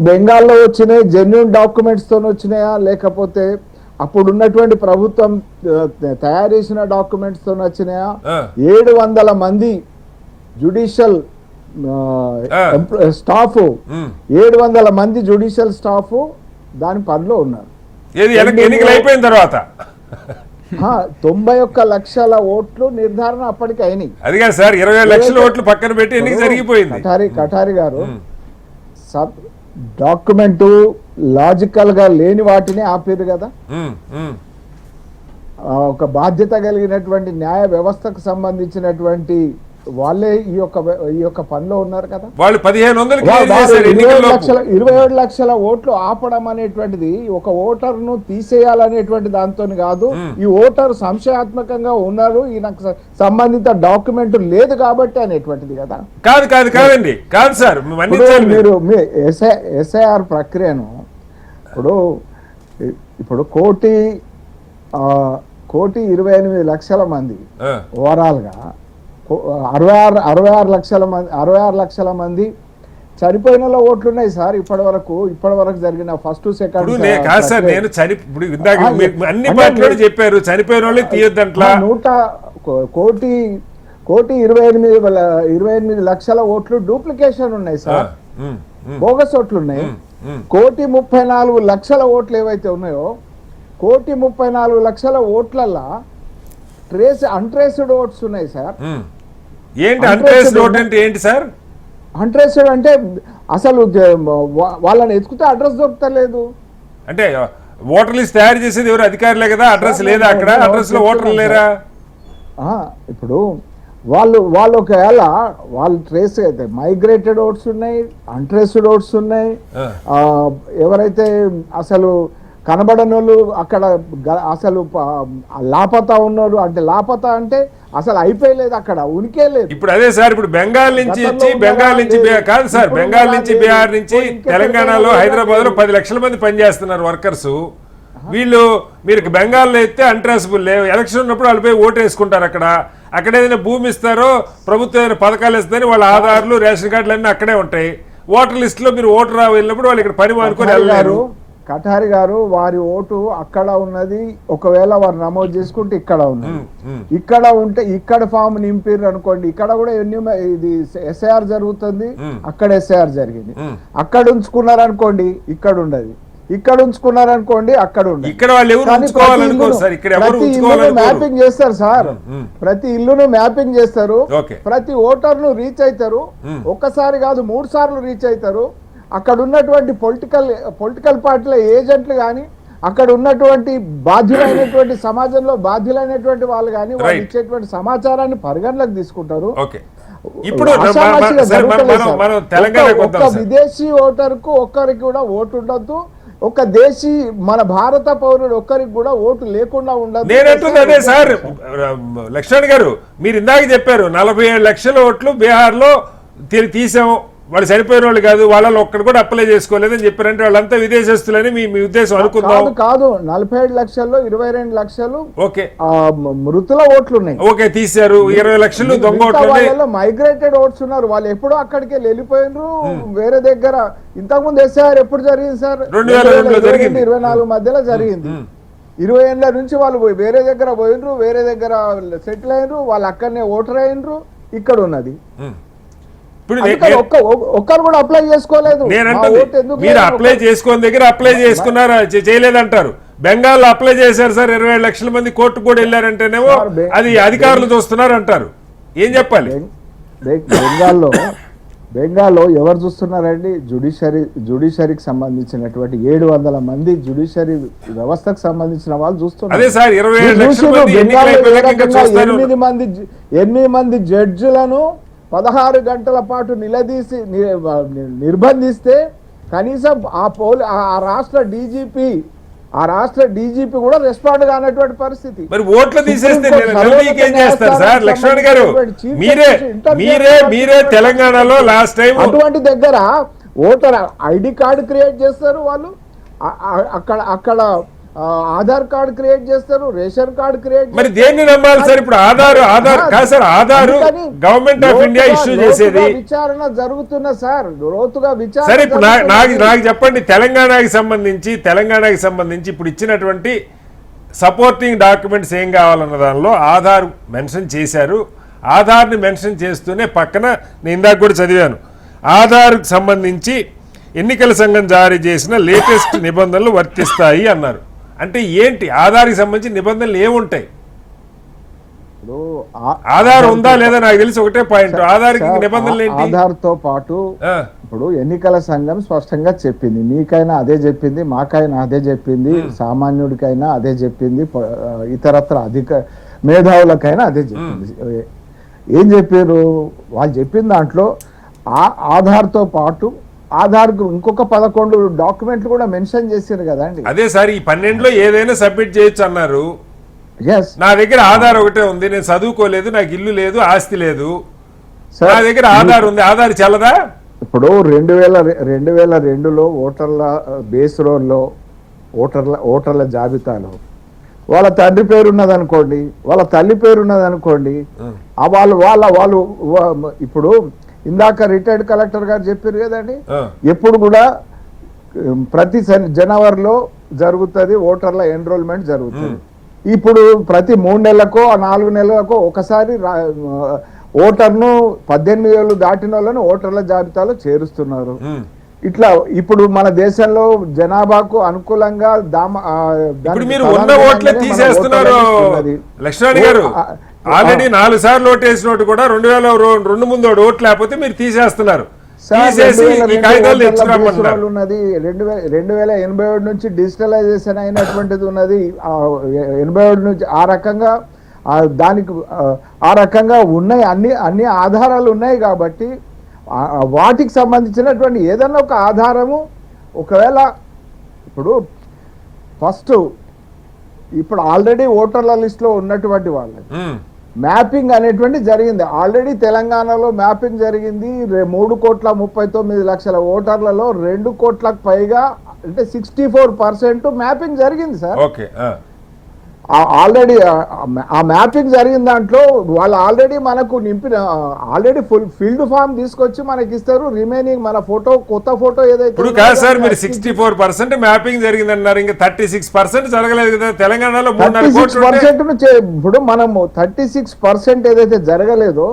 బెంగాల్లో వచ్చినాయి, జెన్యూన్ డాక్యుమెంట్స్ తో వచ్చినాయా లేకపోతే అప్పుడు ఉన్నటువంటి ప్రభుత్వం తయారు చేసిన డాక్యుమెంట్స్ తో వచ్చినాయా? 700 మంది జ్యుడిషియల్ స్టాఫ్ 700 మంది జ్యుడిషియల్ స్టాఫ్ దాని పనిలో ఉన్నారు. ఎన్నికలు అయిపోయిన తర్వాత 91 లక్షల ఓట్లు నిర్ధారణ అప్పటికి అయినాయి. అదిగా సార్ 20 లక్షల ఓట్లు పక్కన పెట్టి ఎన్నిక జరిగిపోయింది. కఠారి గారు డాక్యుమెంట్ లాజికల్ గా లేని వాటిని ఆపేరు కదా. ఒక బాధ్యత కలిగినటువంటి న్యాయ వ్యవస్థకు సంబంధించినటువంటి వాళ్ళే ఈ యొక్క పనిలో ఉన్నారు కదా. వాళ్ళు 27 లక్షల ఓట్లు ఆపడం అనేటువంటిది ఒక ఓటర్ ను తీసేయాలనేటువంటి దాంతో కాదు. ఈ ఓటర్ సంశయాత్మకంగా ఉన్నారు, ఈయనకు సంబంధిత డాక్యుమెంట్ లేదు కాబట్టి అనేటువంటిది కదా. కాదండి కాదు సార్. మీరు ఎస్ఐఆర్ ప్రక్రియను ఇప్పుడు 1,28 లక్షల మంది ఓవరాల్ గా 66 లక్షల మంది చనిపోయిన ఓట్లు ఉన్నాయి సార్. ఇప్పటి వరకు జరిగిన ఫస్ట్ సెకండ్ చెప్పారు చనిపోయిన వాళ్ళు తీయొద్దంట్లా. 1,28 లక్షల ఓట్లు డూప్లికేషన్ ఉన్నాయి సార్, బోగస్ ఓట్లు ఉన్నాయి. 1,34 లక్షల ఓట్లు ఏవైతే ఉన్నాయో 1,34 లక్షల ఓట్లల్లా అన్ట్రేస్డ్ ఓట్స్ ఉన్నాయి సార్. ఏంటి అన్ట్రేస్డ్ ఓట్ అంటే ఏంటి సార్? అన్ట్రేస్డ్ అంటే అసలు వాళ్ళని ఎత్తుకుతే అడ్రస్ దొరుకుతలేదు. అంటే ఓటర్ లిస్ట్ తయారు చేసేది ఎవరు? అధికారులే కదా. అడ్రస్ లేదా అక్కడ? అడ్రస్ లో ఓటర్లు లేరా? ఇప్పుడు వాళ్ళు ఒకవేళ వాళ్ళు ట్రేస్ అయితే మైగ్రేటెడ్ ఓట్స్ ఉన్నాయి, అన్ట్రేస్డ్ ఓట్స్ ఉన్నాయి. ఎవరైతే అసలు కనబడని వాళ్ళు అక్కడ అసలు లాపతా ఉన్నారు, అంటే లాపతా అంటే అసలు అయిపోయలేదు, అక్కడ ఉనికే లేదు. ఇప్పుడు అదే సార్, ఇప్పుడు బెంగాల్ నుంచి ఇచ్చి బెంగాల్ నుంచి కాదు సార్, బెంగాల్ నుంచి బీహార్ నుంచి తెలంగాణలో హైదరాబాద్ లో 10 లక్షల మంది పనిచేస్తున్నారు వర్కర్స్. వీళ్ళు మీరు బెంగాల్లో అయితే అన్ట్రాసబుల్ లేవు, ఎలక్షన్ ఉన్నప్పుడు వాళ్ళు పోయి ఓటు వేసుకుంటారు. అక్కడ ఏదైనా భూమి ఇస్తారో ప్రభుత్వం ఏదైనా పథకాలు ఇస్తారని వాళ్ళ ఆధార్లు రేషన్ కార్డులు అన్నీ అక్కడే ఉంటాయి. ఓటర్ లిస్ట్ లో మీరు ఓటర్ వెళ్ళినప్పుడు వాళ్ళు ఇక్కడ పని మానుకొని వెళ్ళారు. కఠారి గారు వారి ఓటు అక్కడ ఉన్నది, ఒకవేళ వారు నమోదు చేసుకుంటే ఇక్కడ ఉన్నది. ఇక్కడ ఉంటే ఇక్కడ ఫామ్ నింపిర్రు అనుకోండి, ఇక్కడ కూడా ఇది ఎస్ఐఆర్ జరుగుతుంది, అక్కడ ఎస్ఐఆర్ జరిగింది. అక్కడ ఉంచుకున్నారు అనుకోండి, ఇక్కడ ఉండదు. ఇక్కడ ఉంచుకున్నారనుకోండి, అక్కడ ఉండదు. ఇక్కడ వాళ్ళు ఎవరు ఉంచుకోవాలనుకోరు సార్, ఇక్కడ ఎవరు ఉంచుకోవాలనుకోరు. మ్యాపింగ్ చేస్తారు సార్, ప్రతి ఇల్లును మ్యాపింగ్ చేస్తారు, ప్రతి ఓటర్ను రీచ్ అవుతారు. ఒక్కసారి కాదు 3 సార్లు రీచ్ అవుతారు. అక్కడ ఉన్నటువంటి పొలిటికల్ పార్టీల ఏజెంట్లు కానీ, అక్కడ ఉన్నటువంటి బాధ్యులైనటువంటి సమాజంలో బాధ్యులైనటువంటి వాళ్ళు కానీ వాళ్ళు ఇచ్చేటువంటి సమాచారాన్ని పరిగణలోకి తీసుకుంటారు. ఇప్పుడు ఒక్క విదేశీ ఓటర్కు ఒక్కరికి కూడా ఓటు ఉండొద్దు, ఒక దేశీ మన భారత పౌరుడు ఒక్కరికి కూడా ఓటు లేకుండా ఉండదు. నేనంటుంది అదే సార్. లక్ష్మణ్ గారు, మీరు ఇందాక చెప్పారు 47 లక్షల ఓట్లు బీహార్ లో తీసాము, వాళ్ళు సరిపోయిన వాళ్ళు కాదు, వాళ్ళలో ఒక్కడు కూడా అప్లై చేసుకోలేదని చెప్పారంటే వాళ్ళంతా విదేశస్తులని మీ ఉద్దేశం అనుకుందాం. కాదు 47 లక్షల్లో 22 లక్షలు ఓకే మృతుల ఓట్లు ఉన్నాయి. ఓకే తీశారు, 20 లక్షలు దొంగ ఓట్లు, మైగ్రేటెడ్ ఓట్స్ ఉన్నారు. వాళ్ళు ఎప్పుడో అక్కడికి వెళ్ళిపోయినరు వేరే దగ్గర. ఇంతకుముందు ఎస్ఐఆర్ ఎప్పుడు జరిగింది సార్? 2024 మధ్యలో జరిగింది. 20 ఏళ్ళ నుంచి వాళ్ళు వేరే దగ్గర పోయినరు, వేరే దగ్గర సెటిల్ అయినరు, వాళ్ళు అక్కడనే ఓటర్ అయినరు. ఇక్కడ ఉన్నది ఒక్కరు కూడా అప్లై చేసుకోలేదు. మీరు అప్లై చేసుకున్న దగ్గర అప్లై చేసుకున్నారా, చేయలేదంటారు. బెంగాల్లో అప్లై చేశారు సార్, 27 లక్షల మంది కోర్టు కూడా వెళ్ళారంటేనేమో అది అధికారులు చూస్తున్నారు అంటారు. ఏం చెప్పాలి? బెంగాల్లో ఎవరు చూస్తున్నారండి? జుడిషియరీకి సంబంధించినటువంటి 700 మంది జుడిషియరీ వ్యవస్థకు సంబంధించిన వాళ్ళు చూస్తున్నారు. 8 మంది జడ్జిలను 16 గంటల పాటు నిలదీసి నిర్బంధిస్తే కనీసం ఆ రాష్ట్ర డీజీపీ కూడా రెస్పాండ్ కానటువంటి పరిస్థితి. మరి ఓట్లు తీసేస్తే ఏం చేస్తారు సార్? లక్ష్మణ్ గారు, మీరే తెలంగాణలో లాస్ట్ టైం అటువంటి దగ్గర ఓటర్ ఐడి కార్డు క్రియేట్ చేస్తారు వాళ్ళు, అక్కడ ఆధార్ కార్డు క్రియేట్ చేస్తారు, రేషన్ కార్డు క్రియేట్. మరి దేన్ని నమ్మాలి సార్? ఇప్పుడు ఆధార్ కాదు sir, Aadhaar government of India issue చేసేది. విచారణ జరుగుతున్న సార్, లోతుగా విచారణ. సరే ఇప్పుడు నాకు చెప్పండి, తెలంగాణకి సంబంధించి ఇప్పుడు ఇచ్చినటువంటి సపోర్టింగ్ డాక్యుమెంట్స్ ఏం కావాలన్న దానిలో ఆధార్ మెన్షన్ చేశారు. ఆధార్ని మెన్షన్ చేస్తూనే పక్కన నేను ఇందాక కూడా చదివాను, ఆధార్కు సంబంధించి ఎన్నికల సంఘం జారీ చేసిన లేటెస్ట్ నిబంధనలు వర్తిస్తాయి అన్నారు. అంటే ఏంటి? ఆధార్కి సంబంధించి నిబంధనలు ఏముంటాయి? ఆధార్ ఉందా లేదా నాకు తెలిసి ఒకటే పాయింట్, ఆధార్కి నిబంధనలు ఏంటి? ఆధార్ తో పాటు ఇప్పుడు ఎన్నికల సంఘం స్పష్టంగా చెప్పింది, మీకైనా అదే చెప్పింది, మాకైనా అదే చెప్పింది, సామాన్యుడికైనా అదే చెప్పింది, ఇతరత్ర అధిక మేధావులకైనా అదే చెప్పింది. ఏం చెప్పారు వాళ్ళు? చెప్పిన దాంట్లో ఆధార్తో పాటు ఆధార్కు ఇంకొక 11 డాక్యుమెంట్లు కూడా మెన్షన్ చేశారు కదండి. అదే సార్, ఈ 12లో ఏదైనా సబ్మిట్ చేయొచ్చు అన్నారు. నా దగ్గర ఆధార్ ఒకటే ఉంది, నేను చదువుకోలేదు, నాకు ఇల్లు లేదు, ఆస్తి లేదు, నా దగ్గర ఆధార్ ఉంది, ఆధార్ చల్లదా? ఇప్పుడు 2002లో ఓటర్ల బేస్ రోల్లో ఓటర్ల జాబితాలో వాళ్ళ తండ్రి పేరు ఉన్నదనుకోండి, వాళ్ళ తల్లి పేరు ఉన్నదనుకోండి, వాళ్ళు ఇప్పుడు ఇందాక రిటైర్డ్ కలెక్టర్ గారు చెప్పారు కదండి, ఎప్పుడు కూడా ప్రతి జనవరిలో జరుగుతుంది ఓటర్ల ఎన్రోల్మెంట్ జరుగుతుంది. ఇప్పుడు ప్రతి 3 నెలలకో 4 నెలలకో ఒకసారి ఓటర్ను 18 ఏళ్ళు దాటిన వాళ్ళను ఓటర్ల జాబితాలో చేరుస్తున్నారు. ఇట్లా ఇప్పుడు మన దేశంలో జనాభాకు అనుకూలంగా లక్ష్మణ్ గారు ఆల్రెడీ 4 సార్లు ఓటు వేసినోటు కూడా 2002 ముందు ఓటు లేకపోతే మీరు తీసేస్తున్నారు. 2081 నుంచి డిజిటలైజేషన్ అయినటువంటిది ఉన్నది. 87 నుంచి ఆ రకంగా దానికి ఆ రకంగా ఉన్నాయి, అన్ని ఆధారాలు ఉన్నాయి కాబట్టి వాటికి సంబంధించినటువంటి ఏదైనా ఒక ఆధారము ఒకవేళ ఇప్పుడు ఆల్రెడీ ఓటర్ల లిస్టులో ఉన్నటువంటి వాళ్ళకి మ్యాపింగ్ అనేటువంటి జరిగింది. ఆల్రెడీ తెలంగాణలో మ్యాపింగ్ జరిగింది. 3,39,00,000 ఓటర్లలో 2 కోట్లకు పైగా అంటే 64% మ్యాపింగ్ జరిగింది సార్. ఓకే, ఆల్రెడీ ఆ మ్యాపింగ్ జరిగిన దాంట్లో వాళ్ళు ఆల్రెడీ మనకు నింపిన ఆల్రెడీ ఫీల్డ్ ఫామ్ తీసుకొచ్చి మనకి ఇస్తారు. రిమైనింగ్ మన కొత్త ఫోటో ఏదైతే ఇప్పుడు కాదు సార్, మీరు 64% మ్యాపింగ్ జరిగిందన్నారు, ఇంకా 36% జరగలేదు కదా తెలంగాణలో. 36% ఇప్పుడు మనము 36% ఏదైతే జరగలేదో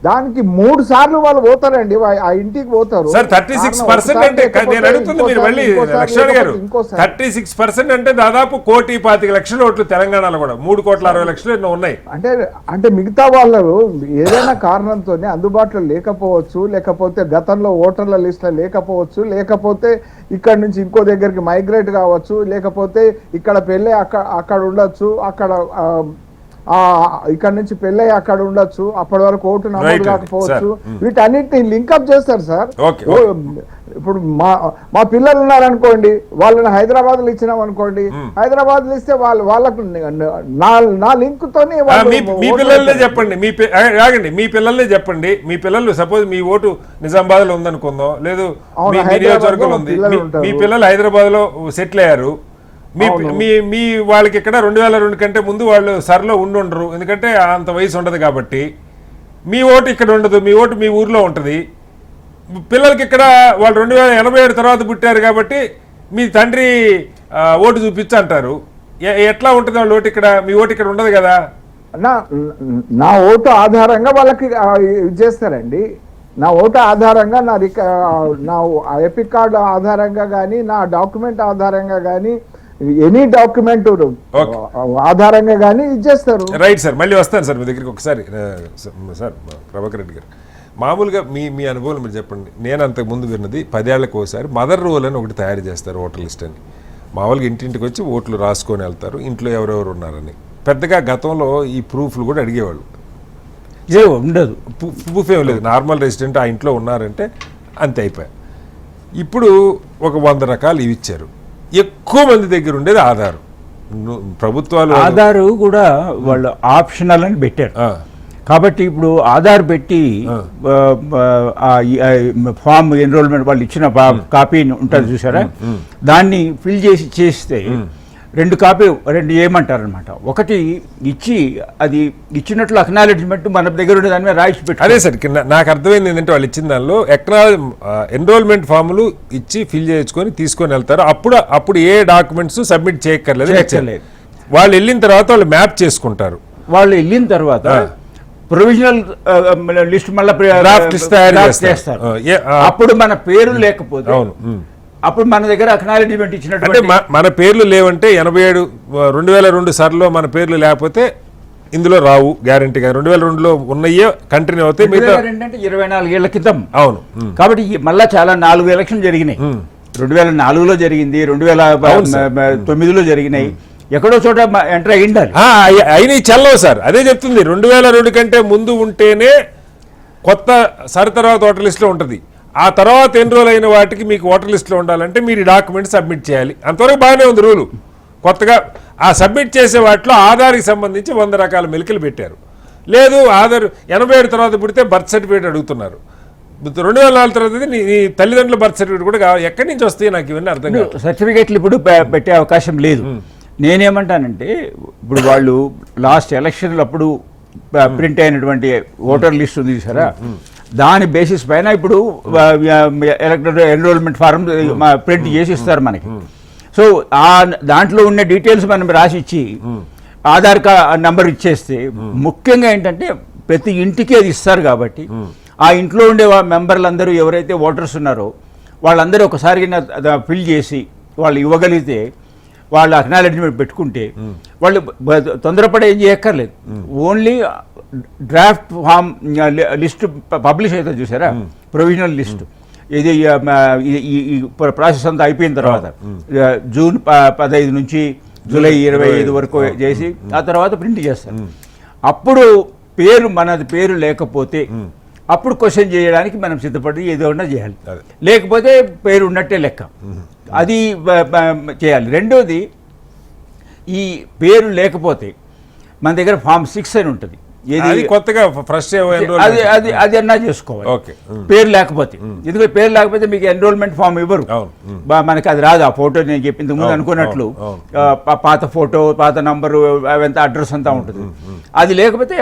దానికి 3 సార్లు వాళ్ళు పోతారండి, ఆ ఇంటికి పోతారు. సార్ 36% అంటే నేను అడుగుతుంది మీరు మళ్ళీ లక్ష్మణ్ గారు, 36% అంటే దాదాపు 1,25,00,000 ఓట్లు తెలంగాణలో కూడా 3,60,00,000 ఎన్నో ఉన్నాయి. అంటే మిగతా వాళ్ళు ఏదైనా కారణంతో అందుబాటులో లేకపోవచ్చు, లేకపోతే గతంలో ఓటర్ల లిస్టులో లేకపోవచ్చు, లేకపోతే ఇక్కడ నుంచి ఇంకో దగ్గరికి మైగ్రేట్ కావచ్చు, లేకపోతే ఇక్కడ పెళ్ళి అక్కడ ఉండొచ్చు, ఇక్కడ నుంచి పెళ్ళై అక్కడ ఉండొచ్చు, అప్పటి వరకు ఓటు నమోదు కాకపోవచ్చు. వీటన్నిటిని లింకప్ చేస్తారు సార్. ఇప్పుడు మా పిల్లలు ఉన్నారనుకోండి, వాళ్ళని హైదరాబాద్ లో ఇచ్చినాం అనుకోండి, హైదరాబాద్ లో ఇస్తే వాళ్ళకు నా లింక్ తోనే మీ పిల్లల్నే చెప్పండి, మీ పిల్లల్నే చెప్పండి. మీ పిల్లలు సపోజ్ మీ ఓటు నిజామాబాద్ లో ఉందనుకుందాం, లేదు మీ నియోజకవర్గంలో ఉంది, మీ పిల్లలు హైదరాబాద్ లో సెటిల్ అయ్యారు, మీ వాళ్ళకి ఇక్కడ 2002 కంటే ముందు వాళ్ళు సర్లో ఉండరు, ఎందుకంటే అంత వయసు ఉండదు కాబట్టి. మీ ఓటు ఇక్కడ ఉండదు, మీ ఓటు మీ ఊర్లో ఉంటుంది. పిల్లలకి ఇక్కడ వాళ్ళు 2087 తర్వాత పుట్టారు కాబట్టి మీ తండ్రి ఓటు చూపించు అంటారు. ఎట్లా ఉంటుంది వాళ్ళ ఓటు ఇక్కడ? మీ ఓటు ఇక్కడ ఉండదు కదా. నా ఓటు ఆధారంగా వాళ్ళకి చేస్తారండి. నా ఓటు ఆధారంగా నా ఎపిక్ కార్డు ఆధారంగా కానీ, నా డాక్యుమెంట్ ఆధారంగా కానీ, ఎనీ డాక్యుమెంట్ ఆధారంగా కానీ ఇచ్చేస్తారు. రైట్ సార్, మళ్ళీ వస్తాను సార్ మీ దగ్గరికి ఒకసారి. సార్ ప్రభాకర్ రెడ్డి గారు, మామూలుగా మీ అనుభవం మీరు చెప్పండి. నేను అంతకు ముందు విన్నది 10 ఏళ్లకు ఒకసారి మదర్ రోల్ అని ఒకటి తయారు చేస్తారు, ఓటర్ లిస్ట్ అని. మామూలుగా ఇంటింటికి వచ్చి ఓట్లు రాసుకొని వెళ్తారు, ఇంట్లో ఎవరెవరు ఉన్నారని. పెద్దగా గతంలో ఈ ప్రూఫ్లు కూడా అడిగేవాళ్ళు, ఉండదు, ప్రూఫ్ ఏం లేదు. నార్మల్ రెసిడెంట్ ఆ ఇంట్లో ఉన్నారంటే అంతే అయిపోయాయి. ఇప్పుడు ఒక 100 రకాలు ఇవి ఇచ్చారు. ఎక్కువ మంది దగ్గర ఉండేది ఆధారు. ప్రభుత్వాలు ఆధారు కూడా వాళ్ళు ఆప్షనల్ అని పెట్టారు కాబట్టి ఇప్పుడు ఆధార్ పెట్టి ఫామ్ ఎన్రోల్మెంట్ వాళ్ళు ఇచ్చిన కాపీ ఉంటుంది చూసారా, దాన్ని ఫిల్ చేస్తే 2 కాపీ ఏమంటారనమాట. ఒకటి ఇచ్చి అది ఇచ్చినట్లు అక్నాలెడ్జ్మెంట్ మన దగ్గర ఉండే దాని మీద రాయిచి పెట్టు. అదే సార్, నాకు అర్థమైంది ఏంటంటే వాళ్ళు ఇచ్చిన దానిలో ఎన్రోల్మెంట్ ఫామ్లు ఇచ్చి ఫిల్ చేసుకొని తీసుకొని వెళ్తారు. అప్పుడు ఏ డాక్యుమెంట్స్ సబ్మిట్ చేయక్కర్లేదు. వాళ్ళు వెళ్ళిన తర్వాత వాళ్ళు మ్యాప్ చేసుకుంటారు. వాళ్ళు వెళ్ళిన తర్వాత ప్రొవిజనల్ లిస్ట్ మళ్ళీ డ్రాఫ్ట్ లిస్ట్ తయారు చేస్తారు. అప్పుడు మన పేరు లేకపోతే అప్పుడు మన దగ్గర అక్నాలెడ్జ్మెంట్ ఇచ్చినట్టు అంటే మన పేర్లు లేవంటే 2002 సార్లో మన పేర్లు లేకపోతే ఇందులో రావు గ్యారంటీగా. 2002లో ఉన్నయే కంటిన్యూ అవుతాయి. 24 ఏళ్ల క్రితం. అవును. కాబట్టి మళ్ళా చాలా 4 ఎలక్షన్ జరిగినాయి. 2004లో జరిగింది, 2009లో జరిగినాయి. ఎక్కడో చోట ఎంటర్ అయ్యి ఉండాలి. అయినా చెల్లవు సార్, అదే చెప్తుంది. 2002 కంటే ముందు ఉంటేనే కొత్త తర్వాత ఓటర్ లిస్ట్లో ఉంటుంది. ఆ తర్వాత ఎన్రోల్ అయిన వాటికి మీకు ఓటర్ లిస్ట్లో ఉండాలంటే మీరు డాక్యుమెంట్ సబ్మిట్ చేయాలి. అంతవరకు బాగానే ఉంది రూలు. కొత్తగా ఆ సబ్మిట్ చేసే వాటిలో ఆధార్కి సంబంధించి 100 రకాల మెలికలు పెట్టారు. లేదు ఆధార్ 87 తర్వాత పుడితే బర్త్ సర్టిఫికేట్ అడుగుతున్నారు. 2004 తర్వాత నీ తల్లిదండ్రుల బర్త్ సర్టిఫికేట్ కూడా కావాలి. ఎక్కడి నుంచి వస్తాయి నాకు ఇవన్నీ అర్థం కాదు. సర్టిఫికేట్లు ఇప్పుడు పెట్టే అవకాశం లేదు. నేనేమంటానంటే ఇప్పుడు వాళ్ళు లాస్ట్ ఎలక్షన్లు అప్పుడు ప్రింట్ అయినటువంటి ఓటర్ లిస్ట్ ఉంది సరే, దాని బేసిస్ పైన ఇప్పుడు ఎలక్టెడ్ ఎన్రోల్మెంట్ ఫారం ప్రింట్ చేసి ఇస్తారు మనకి. సో దాంట్లో ఉన్న డీటెయిల్స్ మనం రాసిచ్చి ఆధార్ కార్డ్ నంబర్ ఇచ్చేస్తే ముఖ్యంగా ఏంటంటే ప్రతి ఇంటికి అది ఇస్తారు కాబట్టి ఆ ఇంట్లో ఉండే మెంబర్లందరూ ఎవరైతే ఓటర్స్ ఉన్నారో వాళ్ళందరూ ఒకసారి ఫిల్ చేసి వాళ్ళు ఇవ్వగలిగితే, వాళ్ళు అక్నాలెడ్జ్మెంట్ పెట్టుకుంటే వాళ్ళు తొందరపడి ఏం చేయక్కర్లేదు. Only draft form list publish అవుతుంది చూసారా, ప్రొవిజనల్ లిస్ట్. ఇది ఈ ప్రాసెస్ అంతా అయిపోయిన తర్వాత జూన్ 15 నుంచి జూలై 25 వరకు చేసి ఆ తర్వాత ప్రింట్ చేస్తారు. అప్పుడు మనది పేరు లేకపోతే అప్పుడు క్వశ్చన్ చేయడానికి మనం సిద్ధపడి ఏదైనా చేయాలి, లేకపోతే పేరు ఉన్నట్టే లెక్క, అది చేయాలి. రెండోది, ఈ పేరు లేకపోతే మన దగ్గర ఫామ్ 6 అని ఉంటుంది, ఏది కొత్తగా ఫ్రెష్ అది అన్నా చేసుకోవాలి పేరు లేకపోతే. ఎందుకంటే పేరు లేకపోతే మీకు ఎన్రోల్మెంట్ ఫామ్ ఇవ్వరు, మనకి అది రాదు. ఆ ఫోటో నేను చెప్పింది ముందు అనుకున్నట్లు పాత ఫోటో, పాత నంబరు, అవంతా అడ్రస్ అంతా ఉంటుంది. అది లేకపోతే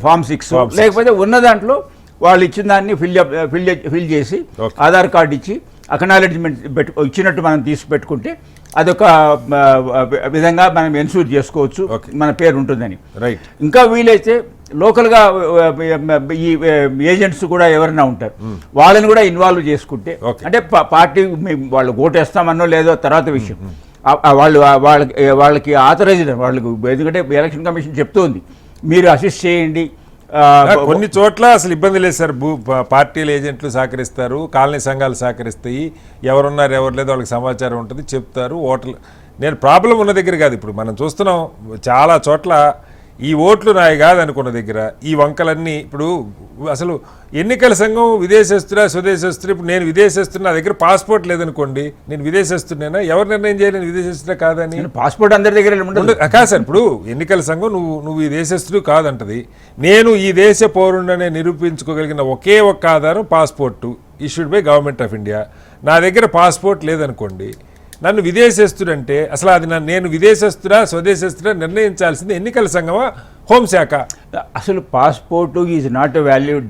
ఫామ్ 6, లేకపోతే ఉన్న దాంట్లో వాళ్ళు ఇచ్చిన దాన్ని ఫిల్ చేసి ఆధార్ కార్డు ఇచ్చి అక్నాలెడ్జ్మెంట్ ఇచ్చినట్టు మనం తీసి పెట్టుకుంటే అదొక విధంగా మనం ఎన్షూర్ చేసుకోవచ్చు మన పేరు ఉంటుందని. ఇంకా వీలైతే లోకల్గా ఈ ఏజెంట్స్ కూడా ఎవరైనా ఉంటారు, వాళ్ళని కూడా ఇన్వాల్వ్ చేసుకుంటే, అంటే పార్టీ వాళ్ళు ఓటేస్తామన్నో లేదో తర్వాత విషయం, వాళ్ళకి ఆథరైజ్డ్ వాళ్ళకి, ఎందుకంటే ఎలక్షన్ కమిషన్ చెప్తోంది మీరు అసిస్ట్ చేయండి. కొన్ని చోట్ల అసలు ఇబ్బంది లేదు సార్, పార్టీల ఏజెంట్లు సహకరిస్తారు, కాలనీ సంఘాలు సహకరిస్తాయి, ఎవరున్నారు ఎవరు లేదో వాళ్ళకి సమాచారం ఉంటుంది, చెప్తారు. ఓటర్లు నేను ప్రాబ్లం ఉన్న దగ్గర కాదు, ఇప్పుడు మనం చూస్తున్నాం చాలా చోట్ల ఈ ఓట్లు నాయి కాదనుకున్న దగ్గర ఈ వంకలన్నీ. ఇప్పుడు అసలు ఎన్నికల సంఘం విదేశస్తురా స్వదేశస్తురా, ఇప్పుడు నేను విదేశస్తున్నా, నా దగ్గర పాస్పోర్ట్ లేదనుకోండి, నేను విదేశస్తున్నా, ఎవరు నిర్ణయం చేయాలి నేను విదేశస్తున్నా కాదని? పాస్పోర్ట్ అందరి దగ్గర కాదు సార్. ఇప్పుడు ఎన్నికల సంఘం నువ్వు ఈ దేశస్తుడు కాదంటది, నేను ఈ దేశ పౌరుడనే నిరూపించుకోగలిగిన ఒకే ఒక్క ఆధారం passport issued by government of India. నా దగ్గర పాస్పోర్ట్ లేదనుకోండి, నన్ను విదేశస్తుడంటే అసలు అది నేను విదేశస్తుడా స్వదేశస్తుడా నిర్ణయించాల్సింది ఎన్నికల సంఘమా హోంశాఖ? అసలు passport is not a valued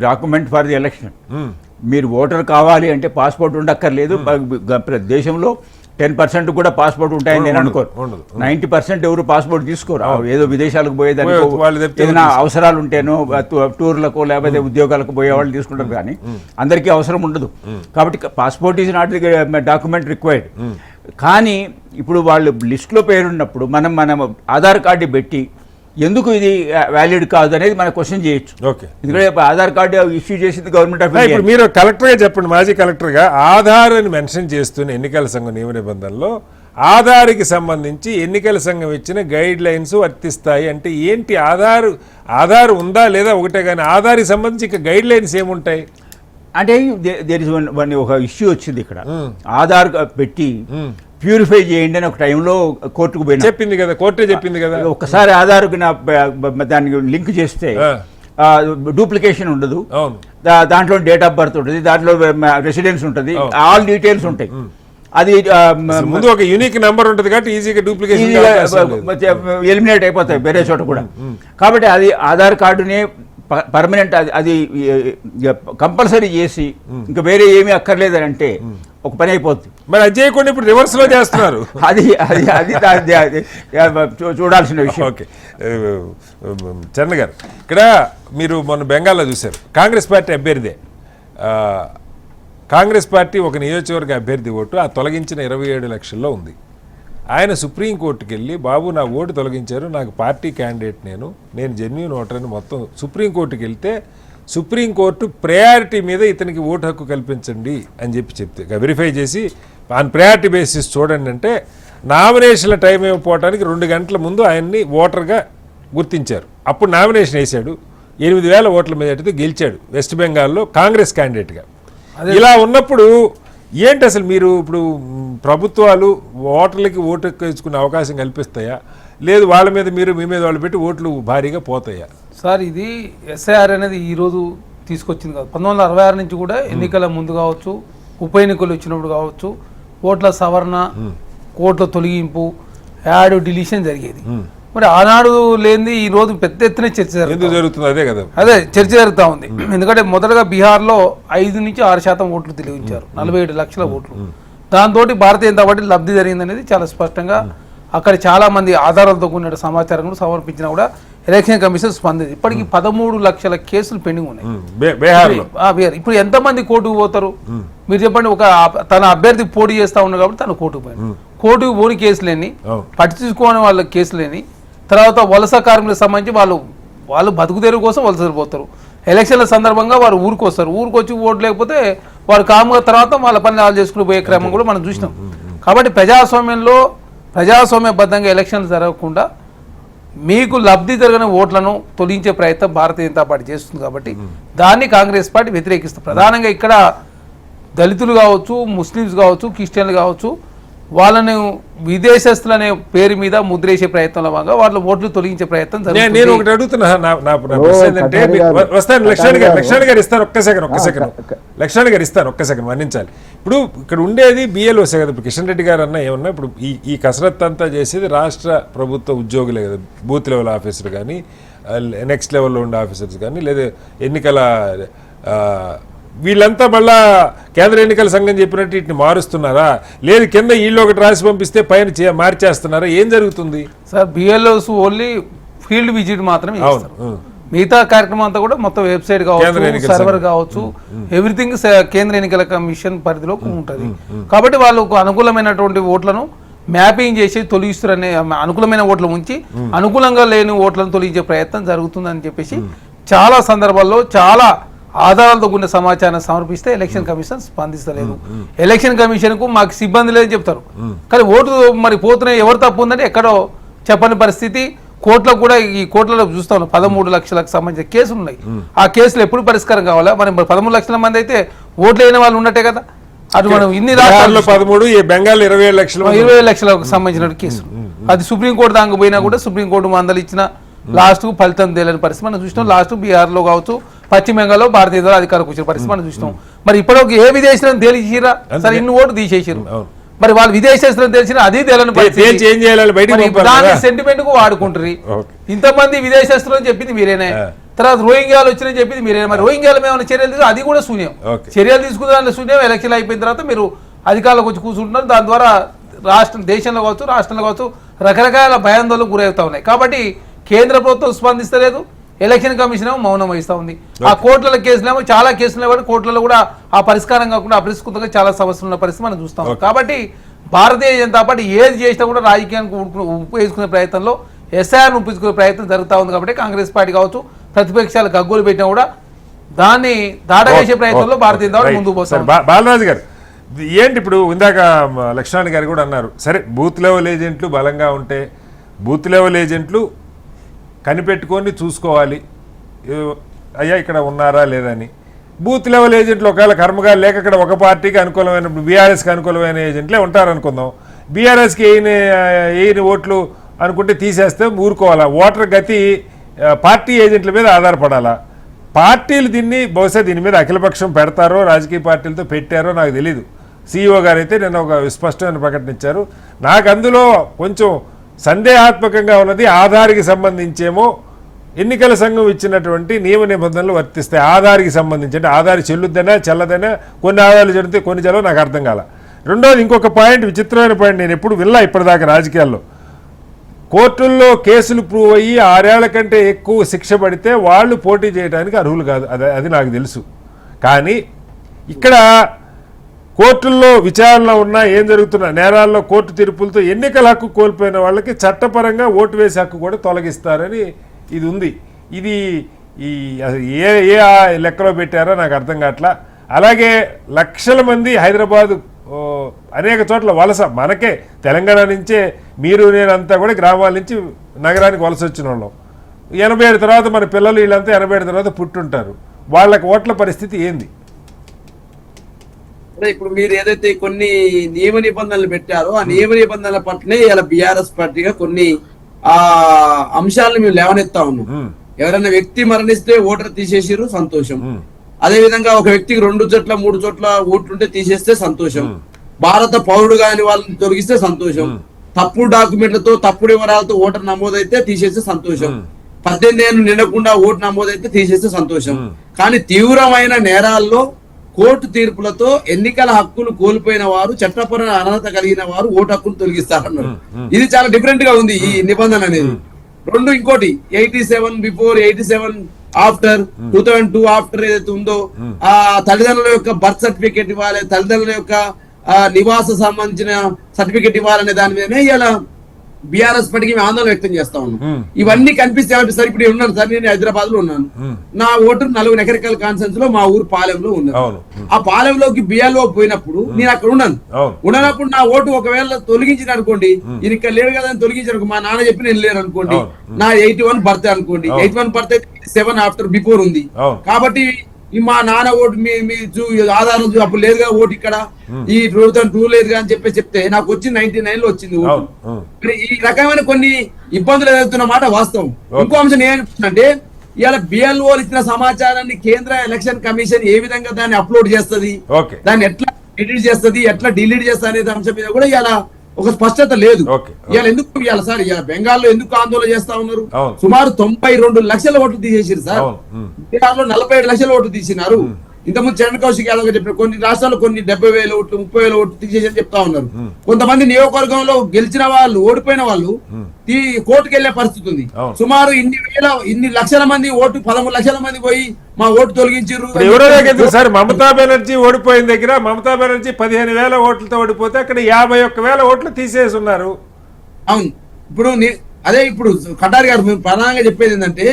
document for the election. మీరు ఓటర్ కావాలి అంటే పాస్పోర్ట్ ఉండక్కర్లేదు. దేశంలో 10% కూడా పాస్పోర్ట్ ఉంటాయని నేను అనుకోను. 90% ఎవరు పాస్పోర్ట్ తీసుకోరు. ఏదో విదేశాలకు పోయేదానికి ఏదైనా అవసరాలు ఉంటేనో, టూర్లకు లేకపోతే ఉద్యోగాలకు పోయే వాళ్ళు తీసుకుంటారు, కానీ అందరికీ అవసరం ఉండదు. కాబట్టి passport is not document required. కానీ ఇప్పుడు వాళ్ళు లిస్టులో పేరున్నప్పుడు మనం ఆధార్ కార్డు పెట్టి ఎందుకు ఇది వ్యాలిడ్ కాదు అనేది మనం క్వశ్చన్ చేయొచ్చు. ఎందుకంటే ఆధార్ కార్డు ఇష్యూ చేసింది గవర్నమెంట్ ఆఫ్ ఇండియా. మీరు కలెక్టర్గా చెప్పండి, మాజీ కలెక్టర్గా, ఆధార్ అని మెన్షన్ చేస్తున్న ఎన్నికల సంఘం నియమ నిబంధనలో ఆధార్కి సంబంధించి ఎన్నికల సంఘం ఇచ్చిన గైడ్ లైన్స్ వర్తిస్తాయి అంటే ఏంటి? ఆధార్ ఉందా లేదా ఒకటే, కానీ ఆధార్కి సంబంధించి ఇంకా గైడ్ లైన్స్ ఏముంటాయి అంటే దేర్ ఇస్ వన్ ఒక ఇష్యూ వచ్చింది ఇక్కడ. ఆధార్ పెట్టి ప్యూరిఫై చేయండి అని ఒక టైంలో కోర్టుకు పోయినా చెప్పింది కదా, కోర్టే చెప్పింది కదా. ఒకసారి ఆధార్కి దానికి లింక్ చేస్తే డూప్లికేషన్ ఉండదు, దాంట్లో డేట్ ఆఫ్ బర్త్ ఉంటుంది, దాంట్లో రెసిడెన్స్ ఉంటుంది, ఆల్ డీటెయిల్స్ ఉంటాయి. అది ముందు ఒక యూనిక్ నెంబర్ ఉంటుంది కాబట్టి ఈజీగా డూప్లికేషన్ ఎలిమినేట్ అయిపోతాయి వేరే చోట కూడా. కాబట్టి అది ఆధార్ కార్డునే పర్మనెంట్ అది కంపల్సరీ చేసి ఇంకా వేరే ఏమీ అక్కర్లేదని అంటే ఒక పని అయిపోతుంది. మరి అది చేయకుండా ఇప్పుడు రివర్స్ లో చేస్తున్నారు. అది చూడాల్సిన విషయం. ఓకే చరణ్ గారు, ఇక్కడ మీరు మొన్న బెంగాల్లో చూశారు, కాంగ్రెస్ పార్టీ అభ్యర్థి, కాంగ్రెస్ పార్టీ ఒక నియోజకవర్గ అభ్యర్థి ఓటు ఆ తొలగించిన 27 లక్షల్లో ఉంది. ఆయన సుప్రీంకోర్టుకి వెళ్ళి, బాబు నా ఓటు తొలగించారు, నాకు పార్టీ క్యాండిడేట్, నేను జెన్యూన్ ఓటర్ అని మొత్తం సుప్రీంకోర్టుకి వెళ్తే సుప్రీంకోర్టు ప్రయారిటీ మీద ఇతనికి ఓటు హక్కు కల్పించండి అని చెప్తే వెరిఫై చేసి ఆన్ ప్రయారిటీ బేసిస్ చూడండి అంటే నామినేషన్ల టైం ఇవ్వకపోవడానికి 2 గంటల ముందు ఆయన్ని ఓటర్గా గుర్తించారు. అప్పుడు నామినేషన్ వేశాడు, 8,000 ఓట్ల మెజార్టీతో గెలిచాడు వెస్ట్ బెంగాల్లో కాంగ్రెస్ క్యాండిడేట్గా. ఇలా ఉన్నప్పుడు ఏంటి అసలు మీరు ఇప్పుడు ప్రభుత్వాలు ఓటర్లకి ఓటు వేసుకునే అవకాశం కల్పిస్తాయా, లేదు వాళ్ళ మీద మీరు మీ మీద వాళ్ళు పెట్టి ఓట్లు భారీగా పోతాయా? సార్ ఇది ఎస్ఐఆర్ అనేది ఈరోజు తీసుకొచ్చింది కాదు, 1966 నుంచి కూడా ఎన్నికల ముందు కావచ్చు, ఉప ఎన్నికలు వచ్చినప్పుడు కావచ్చు, ఓట్ల సవరణ, ఓట్ల తొలగింపు, యాడ్ డిలీషన్ జరిగేది. మరి ఆనాడు లేనిది ఈ రోజు పెద్ద ఎత్తున చర్చ జరుగుతుంది. అదే కదా, అదే చర్చ జరుగుతూ ఉంది. ఎందుకంటే మొదటగా బీహార్లో 5 నుంచి 6% ఓట్లు తొలగించారు, 47 లక్షల ఓట్లు. దాంతో భారతీయ జనతా పార్టీ లబ్ధి జరిగిందనేది చాలా స్పష్టంగా అక్కడ చాలా మంది ఆధారాలతో కూడిన సమాచారం కూడా సమర్పించినా కూడా ఎలక్షన్ కమిషన్ స్పందించింది. ఇప్పటికి 13 లక్షల కేసులు పెండింగ్ ఉన్నాయి. ఇప్పుడు ఎంతమంది కోర్టుకు పోతారు మీరు చెప్పండి? ఒక తన అభ్యర్థి పోటీ చేస్తా ఉన్నారు కాబట్టి తను కోర్టుకు పోయింది. కోర్టుకు పోని కేసులేని, పట్టించుకోని వాళ్ళ కేసులేని, తర్వాత వలస కార్మికులకు సంబంధించి వాళ్ళు బతుకు తెరువు కోసం వలస పోతారు. ఎలక్షన్ల సందర్భంగా వారు ఊరికి వస్తారు, ఊరికి వచ్చి ఓటు లేకపోతే వారు కాముగా తర్వాత వాళ్ళ పని వాళ్ళు చేసుకుని పోయే క్రమం కూడా మనం చూసినాం. కాబట్టి ప్రజాస్వామ్యంలో ప్రజాస్వామ్యబద్ధంగా ఎలక్షన్లు జరగకుండా మీకు లబ్ధి జరగని ఓట్లను తొలగించే ప్రయత్నం భారతీయ జనతా పార్టీ చేస్తుంది కాబట్టి దాన్ని కాంగ్రెస్ పార్టీ వ్యతిరేకిస్తుంది. ప్రధానంగా ఇక్కడ దళితులు కావచ్చు, ముస్లిమ్స్ కావచ్చు, క్రిస్టియన్లు కావచ్చు, వాళ్ళను విదేశస్తులనే పేరు మీద ముద్రేసే ప్రయత్నంలో భాగంగా వాళ్ళ ఓట్లు తొలగించే ప్రయత్నం జరుగుతుంది. నేను ఒకటి అడుగుతున్నా, నా ప్రశ్న ఏంటంటే వస్తాను లక్ష్మణ్ గారు ఇస్తాను ఒక్క సెకండ్ మన్నించాలి. ఇప్పుడు ఇక్కడ ఉండేది బిఎల్ఓసే కదా, ఇప్పుడు కిషన్ రెడ్డి గారు అన్న ఏమన్నా ఇప్పుడు ఈ కసరత్తు అంతా చేసేది రాష్ట్ర ప్రభుత్వ ఉద్యోగులే కదా, బూత్ లెవెల్ ఆఫీసర్ కానీ నెక్స్ట్ లెవెల్లో ఉండే ఆఫీసర్స్ కానీ లేదా ఎన్నికల వీళ్ళంతా మళ్ళా కేంద్ర ఎన్నికల సంఘం చెప్పినట్టు వీటిని మారుస్తున్నారా, లేదు కింద వీళ్ళు ఒకటి రాసి పంపిస్తే పైన మార్చేస్తున్నారా, ఏం జరుగుతుంది sir? BLOs only field visit మాత్రమే చేస్తారు. మిగతా కార్యక్రమం అంతా కూడా మొత్తం వెబ్సైట్ కావచ్చు, సర్వర్ కావచ్చు, ఎవ్రీథింగ్ కేంద్ర ఎన్నికల కమిషన్ పరిధిలో ఉంటుంది. కాబట్టి వాళ్ళకు అనుకూలమైనటువంటి ఓట్లను మ్యాపింగ్ చేసి తొలగిస్తారనే అనుకూలమైన ఓట్లు ఉంచి అనుకూలంగా లేని ఓట్లను తొలగించే ప్రయత్నం జరుగుతుందని చెప్పేసి చాలా సందర్భాల్లో చాలా ఆధారాలతో కూడిన సమాచారాన్ని సమర్పిస్తే ఎలక్షన్ కమిషన్ స్పందిస్తలేదు. ఎలక్షన్ కమిషన్ కు మాకు సిబ్బంది లేదని చెప్తారు, కానీ ఓటు మరి పోతున్నాయి, ఎవరు తప్పు ఉందంటే ఎక్కడో చెప్పని పరిస్థితి. కోర్టులకు కూడా ఈ కోర్టులలో చూస్తాను 13 లక్షలకు సంబంధించిన కేసులు ఉన్నాయి. ఆ కేసులు ఎప్పుడు పరిష్కారం కావాలా? మరి 13 లక్షల మంది అయితే ఓట్లు అయిన వాళ్ళు ఉన్నట్టే కదా. అటు మనం ఇన్ని రాష్ట్రాల్లో 13, బెంగాల్ 27 లక్షలకు సంబంధించిన కేసులు అది సుప్రీంకోర్టు దాకా పోయినా కూడా సుప్రీంకోర్టు మందలు ఇచ్చిన లాస్ట్ కు ఫలితం తేలని పరిస్థితి మనం చూసినాం. లాస్ట్ బీహార్ లో కావచ్చు, పశ్చిమ బెంగాల్లో భారతీయ జనతా అధికారకు వచ్చిన పరిస్థితి మనం చూసినాం. మరి ఇప్పటికి ఏ విదేశీలను తేల్చిరా? సరే ఇన్ని ఓటు తీసేసారు, మరి వాళ్ళు విదేశీయులను తెలిసిన అది తేలని సెంటిమెంట్ కు వాడుకుంటారు. ఇంతమంది విదేశస్తులు అని చెప్పింది మీరేనే, తర్వాత రోహింగ్యాలు వచ్చినాయని చెప్పింది మీరేనే. మరి రోహింగ్యాలు ఏమైనా చర్యలు తీసుకు అది కూడా శూన్యం. చర్యలు తీసుకున్న శూన్యం. ఎలక్షన్ అయిపోయిన తర్వాత మీరు అధికారులకు వచ్చి కూర్చుంటున్నారు. దాని ద్వారా దేశంలో కావచ్చు, రాష్ట్రంలో కావచ్చు రకరకాల భయాందోళనకు గురవుతా ఉన్నాయి. కాబట్టి కేంద్ర ప్రభుత్వం స్పందిస్తలేదు, ఎలక్షన్ కమిషన్ ఏమో మౌనం వహిస్తూ ఉంది. ఆ కోర్టుల కేసులేమో చాలా కేసులు కాబట్టి కోర్టులలో కూడా ఆ పరిష్కారం కాకుండా అపరిష్కృతంగా చాలా సమస్యలు ఉన్న పరిస్థితి మనం చూస్తాం. కాబట్టి భారతీయ జనతా పార్టీ ఏది చేసినా కూడా రాజకీయానికి ఉపయోగించుకునే ప్రయత్నంలో ఎస్ఐఆర్ను ఉపయోగించుకునే ప్రయత్నం జరుగుతూ ఉంది. కాబట్టి కాంగ్రెస్ పార్టీ కావచ్చు, ప్రతిపక్షాలు గగ్గోలు పెట్టినా కూడా దాన్ని దాటవేసే ప్రయత్నంలో భారతీయ జనతా పార్టీ ముందుకు పోతారు. బాలరాజు గారు ఏంటి ఇప్పుడు ఇందాక లక్ష్మణ్ గారు కూడా అన్నారు, సరే బూత్ లెవెల్ ఏజెంట్లు బలంగా ఉంటే బూత్ లెవెల్ ఏజెంట్లు కనిపెట్టుకొని చూసుకోవాలి, అయ్యా ఇక్కడ ఉన్నారా లేదని. బూత్ లెవెల్ ఏజెంట్లు ఒకవేళ కర్మగా లేక ఇక్కడ ఒక పార్టీకి అనుకూలమైన బీఆర్ఎస్కి అనుకూలమైన ఏజెంట్లే ఉంటారనుకుందాం. బీఆర్ఎస్కి వేయని ఓట్లు అనుకుంటే తీసేస్తే ఊరుకోవాలా? ఓటర్ గతి పార్టీ ఏజెంట్ల మీద ఆధారపడాలా? పార్టీలు బహుశా దీని మీద అఖిలపక్షం పెడతారో రాజకీయ పార్టీలతో పెట్టారో నాకు తెలీదు. సిఇఓ గారు అయితే నిన్న ఒక స్పష్టమైన ప్రకటన ఇచ్చారు. నాకు అందులో కొంచెం సందేహాత్మకంగా ఉన్నది ఆధార్కి సంబంధించేమో ఎన్నికల సంఘం ఇచ్చినటువంటి నియమ నిబంధనలు వర్తిస్తాయి. ఆధార్కి సంబంధించి అంటే ఆధార్ చెల్లుద్దనా చెల్లదనా, కొన్ని ఆధారాలు చెల్లితే కొన్ని చెల్లవు, నాకు అర్థం కాల. రెండోది ఇంకొక పాయింట్, విచిత్రమైన పాయింట్, నేను ఎప్పుడు వినలా ఇప్పటిదాకా రాజకీయాల్లో. కోర్టుల్లో కేసులు ప్రూవ్ అయ్యి 6 ఏళ్ల కంటే ఎక్కువ శిక్ష పడితే వాళ్ళు పోటీ చేయడానికి అర్హులు కాదు, అది నాకు తెలుసు. కానీ ఇక్కడ కోర్టుల్లో విచారణ ఉన్నా ఏం జరుగుతున్నా నేరాల్లో కోర్టు తీర్పులతో ఎన్నికల హక్కు కోల్పోయిన వాళ్ళకి చట్టపరంగా ఓటు వేసే హక్కు కూడా తొలగిస్తారని ఇది ఉంది. ఇది ఏ లెక్కలో పెట్టారో నాకు అర్థం కావట్లా. అలాగే లక్షల మంది హైదరాబాదు అనేక చోట్ల వలస, మనకే తెలంగాణ నుంచే మీరు నేనంతా కూడా గ్రామాల నుంచి నగరానికి వలస వచ్చిన వాళ్ళం. 87 తర్వాత మన పిల్లలు వీళ్ళంతా 87 తర్వాత పుట్టుంటారు. వాళ్ళకి ఓట్ల పరిస్థితి ఏంది? ఇప్పుడు మీరు ఏదైతే కొన్ని నియమ నిబంధనలు పెట్టారో ఆ నియమ నిబంధనల పట్లనే ఇలా బీఆర్ఎస్ పార్టీగా కొన్ని అంశాలను మేము లేవనెత్తా ఉన్నాం. ఎవరైనా వ్యక్తి మరణిస్తే ఓటర్ తీసేసిరు, సంతోషం. అదే విధంగా ఒక వ్యక్తికి 2 చోట్ల 3 చోట్ల ఓట్లుంటే తీసేస్తే సంతోషం. భారత పౌరుడు కాని వాళ్ళని తొలగిస్తే సంతోషం. తప్పుడు డాక్యుమెంట్లతో తప్పుడు వివరాలతో ఓటర్ నమోదైతే తీసేస్తే సంతోషం. 18 ఏళ్ళు నిండకుండా ఓటు నమోదైతే తీసేస్తే సంతోషం. కానీ తీవ్రమైన నేరాల్లో కోర్టు తీర్పులతో ఎన్నికల హక్కులు కోల్పోయిన వారు, చట్టపరమైన అర్హత కలిగిన వారు ఓటు హక్కును తొలగిస్తారన్నారు. ఇది చాలా డిఫరెంట్ గా ఉంది ఈ నిబంధన అనేది. రెండు ఇంకోటి 87 బిఫోర్, 87 ఆఫ్టర్, 2002 ఆఫ్టర్ ఏదైతే ఉందో ఆ తల్లిదండ్రుల యొక్క బర్త్ సర్టిఫికేట్ ఇవ్వాలి, తల్లిదండ్రుల యొక్క నివాస సంబంధించిన సర్టిఫికేట్ ఇవ్వాలనే దాని మీదనే ఇలా బీఆర్ఎస్ పార్టీకి మేము ఆందోళన వ్యక్తం చేస్తా ఉన్నాం. ఇవన్నీ కనిపిస్తే ఏమనిపిస్తారు, ఇప్పుడు ఉన్నాను సార్, నేను హైదరాబాద్ లో ఉన్నాను, నా ఓటు 4 ఎకరికల్ కాన్సెన్స్ లో మా ఊరు పాలెంలో ఉన్నది. ఆ పాలెంలోకి బిఎల్ఓ పోయినప్పుడు నేను అక్కడ ఉన్నాను. ఉన్నప్పుడు నా ఓటు ఒకవేళ తొలగించిన అనుకోండి, ఇది ఇక్కడ లేడు కదా అని తొలగించారు, మా నాన్న చెప్పి నేను లేను అనుకోండి, నా 81 బర్త్డే అనుకోండి, 81 బర్త్డే 7 ఆఫ్టర్ బిఫోర్ ఉంది కాబట్టి మా నాన్న ఓటు మీ ఆధారం అప్పుడు లేదుగా ఓటు ఇక్కడ ఈ 2002 లేదుగా అని చెప్తే నాకు వచ్చింది 99 లో వచ్చింది ఓటు. ఈ రకమైన కొన్ని ఇబ్బందులు ఎదుర్కొన్న మాట వాస్తవం. ఇంకో అంశం ఏమంటే ఇవాళ బిఎల్ఓ ఇచ్చిన సమాచారాన్ని కేంద్ర ఎలక్షన్ కమిషన్ ఏ విధంగా దాన్ని అప్లోడ్ చేస్తుంది, దాన్ని ఎట్లా ఎడిట్ చేస్తుంది, ఎట్లా డిలీట్ చేస్తుంది అనే అంశం మీద కూడా ఇవాళ ఒక స్పష్టత లేదు. ఇవాళ ఎందుకు ఇవాళ సార్ ఇవాళ బెంగాల్లో ఎందుకు ఆందోళన చేస్తా ఉన్నారు? సుమారు 92 లక్షల ఓట్లు తీసేసారు సార్. బీహార్లో 47 లక్షల ఓట్లు తీసినారు. ఇంతకుముందు చరణ్ కౌశిక్ యాదవ్ చెప్పిన కొన్ని రాష్ట్రాల్లో కొన్ని 70,000 ఓట్లు 30,000 ఓట్లు తీసేసి చెప్తా ఉన్నారు. కొంతమంది నియోజకవర్గంలో గెలిచిన వాళ్ళు ఓడిపోయిన వాళ్ళు కోర్టుకు వెళ్లే పరిస్థితి ఉంది. సుమారు ఇన్ని లక్షల మంది ఓటు 13 లక్షల మంది పోయి మా ఓటు తొలగించారు. సార్ మమతా బెనర్జీ ఓడిపోయిన దగ్గర మమతా బెనర్జీ 15,000 ఓట్లతో ఓడిపోతే అక్కడ 51,000 ఓట్లు తీసేసి ఉన్నారు. అవును, ఇప్పుడు అదే ఇప్పుడు కటారి గారు ప్రధానంగా చెప్పేది ఏంటంటే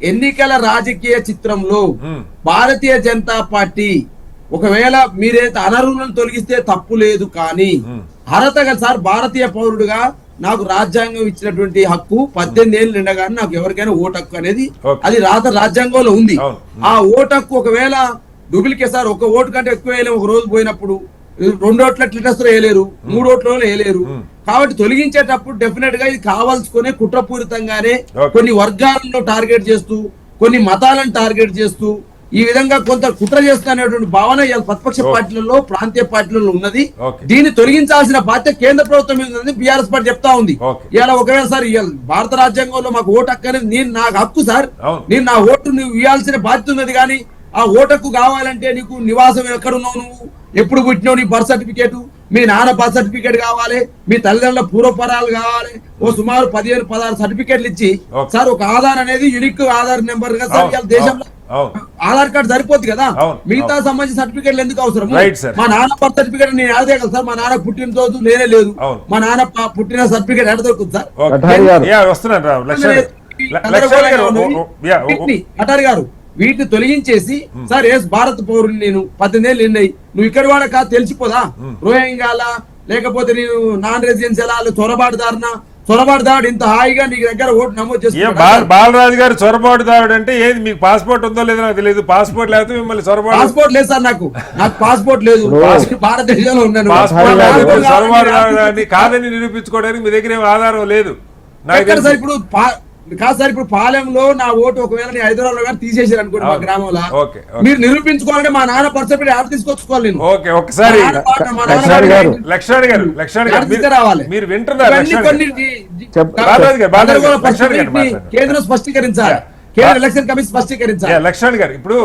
ఎన్నికల రాజకీయ చిత్రంలో భారతీయ జనతా పార్టీ ఒకవేళ మీరైతే అనర్హులను తొలగిస్తే తప్పు లేదు, కానీ అర్హత కదా సార్, భారతీయ పౌరుడుగా నాకు రాజ్యాంగం ఇచ్చినటువంటి హక్కు 18 ఏళ్ళు నిండగానే నాకు ఎవరికైనా ఓటు హక్కు అనేది అది రాజ్యాంగంలో ఉంది. ఆ ఓటు హక్కు ఒకవేళ డూప్లికేట్ సార్, ఒక ఓటు కంటే ఎక్కువ వేయలేము. ఒక రోజు పోయినప్పుడు 2 ఓట్ల క్లిటర్స్ వేయలేరు, 3 ఓట్ల వేయలేరు. కాబట్టి తొలగించేటప్పుడు డెఫినెట్ గా ఇది కావాల్సుకునే కుట్రపూరితంగానే కొన్ని వర్గాలను టార్గెట్ చేస్తూ, కొన్ని మతాలను టార్గెట్ చేస్తూ ఈ విధంగా కొంత కుట్ర చేస్తున్నటువంటి భావన ఇవాళ ప్రతిపక్ష పార్టీలలో ప్రాంతీయ పార్టీలలో ఉన్నది. దీన్ని తొలగించాల్సిన బాధ్యత కేంద్ర ప్రభుత్వం మీద ఉంది, బీఆర్ఎస్ పార్టీ చెప్తా ఉంది. ఇవాళ ఒకవేళ సార్ ఇవాళ భారత రాజ్యాంగంలో మాకు ఓటు హక్కు అనేది నేను నాకు హక్కు సార్, నేను నా ఓటు నువ్వు ఇవ్వాల్సిన బాధ్యత ఉన్నది. కానీ ఆ ఓటకు కావాలంటే నీకు నివాసం ఎక్కడున్నావు, నువ్వు ఎప్పుడు పుట్టినావు, నీ బర్త్ సర్టిఫికేట్, మీ నాన్న బర్త్ సర్టిఫికేట్ కావాలి, మీ తల్లిదండ్రుల పూర్వపరాలు కావాలి, ఓ సుమారు 15-16 సర్టిఫికేట్లు ఇచ్చి సార్ ఒక ఆధార్ అనేది యునిక్ ఆధార్ నెంబర్ కదా సార్. ఇవాళ దేశంలో ఆధార్ కార్డు సరిపోద్ది కదా, మిగతా సంబంధించిన సర్టిఫికేట్లు ఎందుకు అవసరం? మా నాన్న బర్త్ సర్టిఫికేట్ నేను ఎడ కదా సార్, మా నాన్న పుట్టిన రోజు నేనే లేదు, మా నాన్న పుట్టిన సర్టిఫికేట్ ఎడ దొరుకుతుంది సార్? అటారి గారు వీటిని తొలగించేసి సార్ ఎస్ భారత పౌరుని నేను 18 ఏళ్ళు నిన్నాయి, నువ్వు ఇక్కడ వాడ కాదు తెలిసిపోదా, రోహింగాల లేకపోతే నేను నాన్ రెసిడెన్షియల్ చొరబాటుదారుడు ఇంత హాయిగా నీకు దగ్గర ఓటు నమోదు చేస్తున్నా. బాలరాజు గారు చొరబాటుదారుడు అంటే ఏది, మీకు పాస్పోర్ట్ ఉందో లేదో నాకు తెలియదు, పాస్పోర్ట్ లేకపోతే మిమ్మల్ని పాస్పోర్ట్ లేదు సార్, నాకు పాస్పోర్ట్ లేదు, భారతదేశంలో ఉన్నాను. చొరబాటుదారుడు కాదని నిరూపించుకోవడానికి మీ దగ్గర ఏం ఆధారం లేదు. సార్ ఇప్పుడు కాదు సార్, ఇప్పుడు పాలెంలో నా ఓటు ఒకవేళ నేను హైదరాబాద్ లో తీసేసారు అనుకోండి మా గ్రామంలో, మీరు నిరూపించుకోవాలంటే మా నాన్న పర్సెంట్ యాప్ తీసుకొచ్చుకోవాలి నేను. ఒకసారి రావాలి, మీరు వింటున్నారు, కేంద్రం స్పష్టీకరించాలి, కేంద్ర ఎలక్షన్ కమిషన్ స్పష్టీకరించాలి. లక్ష్మణ్ గారు ఇప్పుడు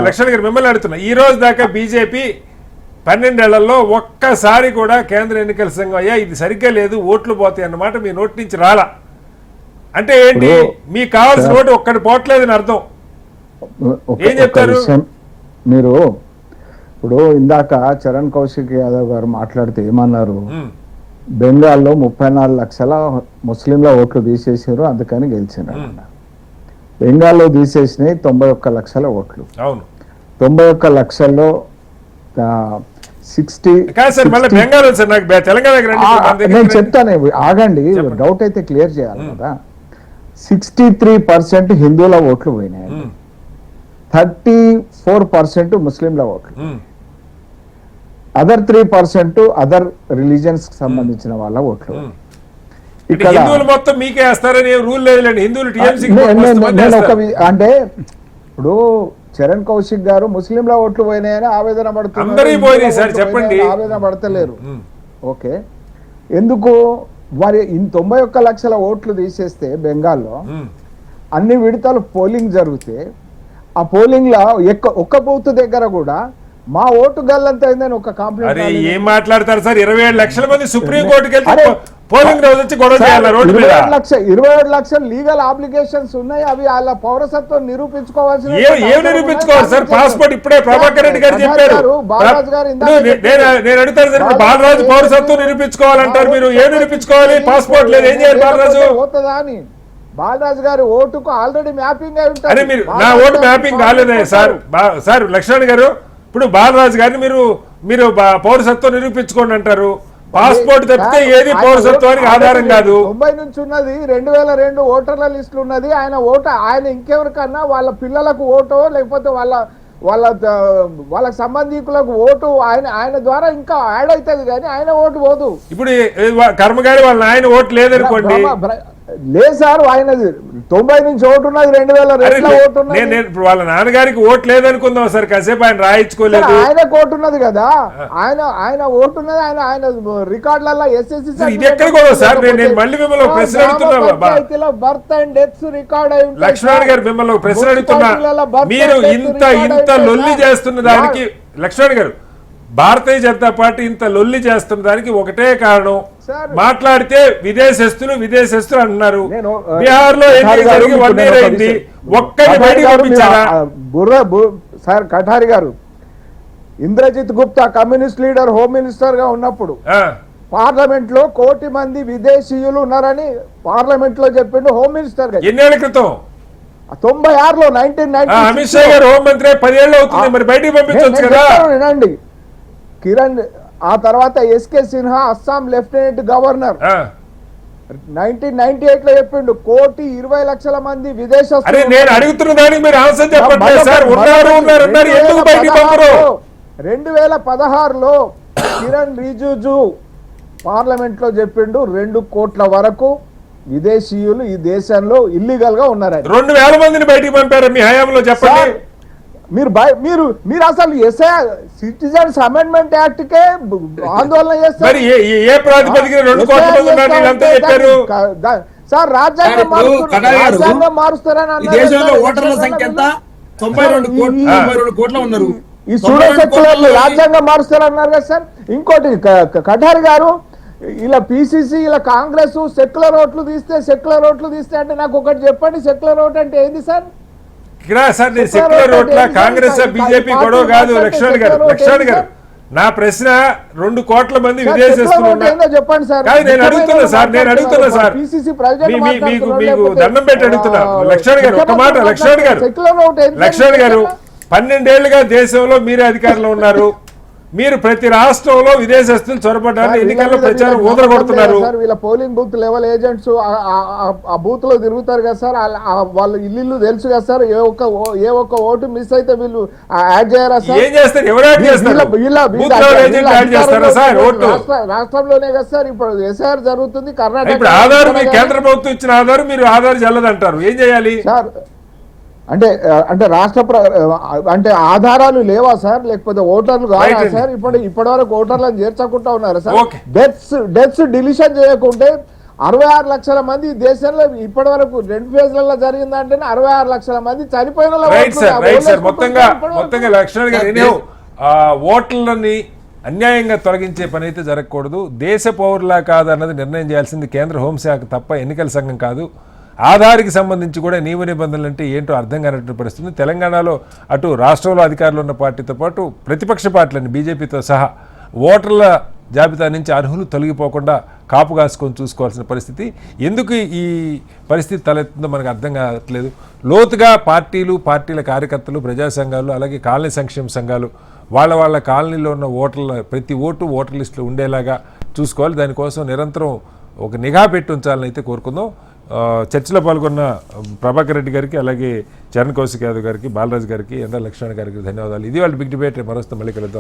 లక్ష్మణ్ గారు మిమ్మల్ని అడుగుతున్నా, ఈ రోజు దాకా బీజేపీ 12 ఏళ్లలో ఒక్కసారి కూడా కేంద్ర ఎన్నికల సంఘం అయ్యా ఇది సరిగ్గా లేదు, ఓట్లు పోతాయి అన్నమాట మీ నోటి నుంచి రాలా అంటే ఏంటి? మీకు కావాల్సిన ఓటు ఒక్కటి పోవట్లేదని అర్థం. ఏం చెప్తారు మీరు? ఇప్పుడు ఇందాక చరణ్ కౌశిక్ యాదవ్ గారు మాట్లాడితే ఏమన్నారు, బెంగాల్లో 34 లక్షల ముస్లింల ఓట్లు తీసేసారు అందుకని గెలిచినారు. బెంగాల్లో తీసేసినాయి 91 లక్షల ఓట్లు. 91 లక్షల్లో 60 నేను చెప్తాను, ఆగండి, డౌట్ అయితే క్లియర్ చేయాలి కదా. 63% హిందువుల ఓట్లు పోయినాయి, 34% ముస్లింల ఓట్లు, అదర్ 3% అదర్ రిలీజియన్స్ కి సంబంధించిన వాళ్ళ ఓట్లు. ఇక్కడ మొత్తం మీకే వేస్తారని రూల్ లేదులేండి, హిందువులు అంటే ఇప్పుడు చరణ్ కౌశిక్ గారు ముస్లింల ఓట్లు పోయినాయని ఆవేదన పడుతున్నారు, ఆవేదన పడతలేరు. ఓకే, ఎందుకు వారి 91 లక్షల ఓట్లు తీసేస్తే బెంగాల్లో అన్ని విడతలు పోలింగ్ జరిగితే ఆ పోలింగ్ లో ఒక్క బూత్ దగ్గర కూడా మా ఓటు గల్లంత అయిందని ఒక కంప్లైంట్. ఏం మాట్లాడతారు సార్, 27 లక్షల మంది సుప్రీం కోర్టుకి వెళ్తే పోలింగ్ రోజు వచ్చి గొడవ చేయాలి రోడ్డు మీద. 27 లక్షల లీగల్ ఆబ్లిగేషన్స్ ఉన్నాయి. అవి వాళ్ళ పౌరసత్వం నిరూపించుకోవాల్సిన ఏం నిరూపించుకోవాలి సార్? పాస్పోర్ట్ ఇప్పుడే ప్రభాకర్ రెడ్డి గారు చెప్పారు. నేను అడుగుతాను సార్, ఇప్పుడు బాలరాజు పౌరసత్వం నిరూపించుకోవాలంటారు, మీరు ఏం నిరూపించుకోవాలి? పాస్పోర్ట్ లేదు, ఏం చేయాలి బాలరాజు? పోతుందా అని బాలరాజు గారి ఓటుకు ఆల్రెడీ మ్యాపింగ్ అయి ఉంటుంది. అరే మీరు నా ఓటు మ్యాపింగ్ కాలేదే సార్. సార్ లక్ష్మణ్ గారు, ఇప్పుడు బాలరాజు గారిని మీరు పౌరసత్వం నిరూపించుకోండి అంటారు. పాస్పోర్ట్ తప్పితే ఏది పౌరసత్వానికి ఆధారం కాదు. 90 నుంచి ఉన్నది 2002 ఓటర్ల లిస్టులు ఉన్నది. ఆయన ఓటు ఆయన ఇంకెవరికన్నా వాళ్ళ పిల్లలకు ఓటో లేకపోతే వాళ్ళ సంబంధికులకు ఓటు ఆయన ద్వారా ఇంకా యాడ్ అవుతుంది కానీ ఆయన ఓటు పోదు. ఇప్పుడు కర్మగారి వాళ్ళ ఆయన ఓటు లేదనుకోండి. లేదు సార్, ఆయన 90 నుంచి ఓటు ఉన్నది, 2002 ఓటు ఉన్నది. ఇప్పుడు వాళ్ళ నాన్నగారికి ఓటు లేదనుకుందాం సార్, కాసేపు ఆయన రాయించుకోలేదు. ఆయనకు ఓటు ఉన్నది కదా, ఆయన ఓటు ఉన్నది. ఆయన రికార్డులలో ఎస్ఎస్సి ఇది ఎక్కడ కూడా సార్, నేను మళ్ళీ మిమ్మల్ని ఒక ప్రశ్న అడుగుతున్నా. బర్త్ అండ్ డెత్స్ రికార్డ్ అయి ఉంటాయి. లక్ష్మణ్ గారు మిమ్మల్ని ఒక ప్రశ్న అడుగుతున్నా. మీరు ఇంత లొల్లి చేస్తున్న దానికి లక్ష్మణ్ గారు, భారతీయ జనతా పార్టీ ఇంత లొల్లి చేస్తున్న దానికి ఒకటే కారణం, మాట్లాడితే విదేశస్తులు అంటున్నారు. బీహార్ లో జరిగి 1 year అయింది, ఒక్కటి బయటికి పంపించారా? సార్ కఠారి గారు, Indrajit Gupta communist leader home minister గా ఉన్నప్పుడు పార్లమెంట్ లో 1 కోటి మంది విదేశీయులు ఉన్నారని పార్లమెంట్ లో చెప్పిండు హోమ్ మినిస్టర్ గా. ఎన్నేళ్ల క్రితం? 96లో 1990. అమిత్ షా గారు హోంమంత్రి 10 ఏళ్ళు అవుతుంది, మరి బయటికి పంపించవచ్చు కదా. వినండి కిరణ్, ఆ తర్వాత S K Sinha Assam lieutenant governor 1998 లో చెప్పిండు 1,20,00,000 మంది విదేశస్తులు. నేను అడుగుతున్న దానికి మీరు ఆన్సర్ చెప్పండి సార్. ఉన్నారు ఎందుకు బయటికి పంపరు? 2016లో కిరణ్ రిజిజు పార్లమెంట్ లో చెప్పిండు 2 కోట్ల వరకు విదేశీయులు ఈ దేశంలో ఇల్లీగల్ గా ఉన్నారు. 2,000 మందిని బయటికి పంపారు మీ హయాంలో, చెప్పండి. మీరు అసలు సిటిజన్స్ అమెండ్మెంట్ యాక్ట్ కే ఆందోళన చేస్తారు. ఏ ప్రాతిపదికన 2 కోట్ల మంది ఉన్నారు వీళ్ళంతా చెప్పారు సార్? రాజ్యాంగం మారుస్తారని దేశంలో ఓటర్ల సంఖ్య ఎంత? 92 కోట్ల ఉన్నారు. ఈ సూడోసెక్యులర్లు రాజ్యాంగం మారుస్తారన్నారు కదా సార్. ఇంకోటి కఠారి గారు, ఇలా పిసిసి ఇలా కాంగ్రెస్ సెక్యులర్ ఓట్లు తీస్తే అంటే నాకు ఒకటి చెప్పండి, సెక్యులర్ ఓట్ అంటే ఏంది సార్? ఇక్కడ సార్ సెక్యులర్ ఓట్ల కాంగ్రెస్ బీజేపీ గొడవ కాదు లక్ష్మణ్ గారు. నా ప్రశ్న 2 కోట్ల మంది విదేశస్తులు చెప్పండి సార్. నేను అడుగుతున్నా సార్ మీకు దండం పెట్టి అడుగుతున్నా లక్ష్మణ్ గారు, ఒక మాట. లక్ష్మణ్ గారు 12 ఏళ్లుగా దేశంలో మీరే అధికారంలో ఉన్నారు. మీరు ప్రతి రాష్ట్రంలో విదేశస్తులు చొరబడ్డారు, ఎన్నికల్లో ప్రచారం ఊదరగొడుతున్నారు. వీళ్ళ పోలింగ్ బూత్ లెవెల్ ఏజెంట్స్ ఆ బూత్ లో తిరుగుతారు కదా సార్, వాళ్ళు ఇల్లు తెలుసు కదా సార్. ఏ ఒక్క ఓటు మిస్ అయితే వీళ్ళు యాడ్ చేయరా సార్? ఏం చేస్తారు? ఎవరు యాడ్ చేస్తారు? రాష్ట్రంలోనే కదా సార్ ఇప్పుడు ఎస్ఐఆర్ జరుగుతుంది. కర్ణాటక ఇప్పుడు ఆధార్ కేంద్ర ప్రభుత్వం ఇచ్చిన ఆధార్ మీరు ఆధార్ చెల్లదంటారు, ఏం చేయాలి సార్? అంటే రాష్ట్ర అంటే ఆధారాలు లేవా సార్, లేకపోతే ఓటర్లు కాదా సార్? ఇప్పటి వరకు ఓటర్లను చేర్చకుండా ఉన్నారు సార్. డెత్స్ డిలీషన్ చేయకుంటే 66 లక్షల మంది దేశంలో ఇప్పటి వరకు 2 ఫేజ్లలో జరిగిందంటే 66 లక్షల మంది చనిపోయిన మొత్తంగా లక్ష్మణ్ గారు ఓట్లని అన్యాయంగా తొలగించే పని అయితే జరగకూడదు. దేశ పౌరులా కాదన్నది నిర్ణయం చేయాల్సింది కేంద్ర హోంశాఖ తప్ప ఎన్నికల సంఘం కాదు. ఆధార్కి సంబంధించి కూడా నియమ నిబంధనలు అంటే ఏంటో అర్థం కానటువంటి పరిస్థితుంది. తెలంగాణలో అటు రాష్ట్రంలో అధికారులు ఉన్న పార్టీతో పాటు ప్రతిపక్ష పార్టీలని బీజేపీతో సహా ఓటర్ల జాబితా నుంచి అర్హులు తొలగిపోకుండా కాపు కాసుకొని చూసుకోవాల్సిన పరిస్థితి. ఎందుకు ఈ పరిస్థితి తలెత్తుందో మనకు అర్థం కావట్లేదు. లోతుగా పార్టీల కార్యకర్తలు, ప్రజా సంఘాలు, అలాగే కాలనీ సంక్షేమ సంఘాలు వాళ్ళ కాలనీలో ఉన్న ఓటర్ల ప్రతి ఓటు ఓటర్ లిస్టులో ఉండేలాగా చూసుకోవాలి. దానికోసం నిరంతరం ఒక నిఘా పెట్టి ఉంచాలని అయితే కోరుకుందాం. చర్చలో పాల్గొన్న ప్రభాకర్ రెడ్డి గారికి, అలాగే చరణ్ కౌశిక్ యాదవ్ గారికి, బాలరాజు గారికి, ఎందా లక్ష్మణ్ గారికి ధన్యవాదాలు. ఇది వాళ్ళ బిగ్ డిబేట్. మరోస్తే మళ్ళీ కలుద్దాం.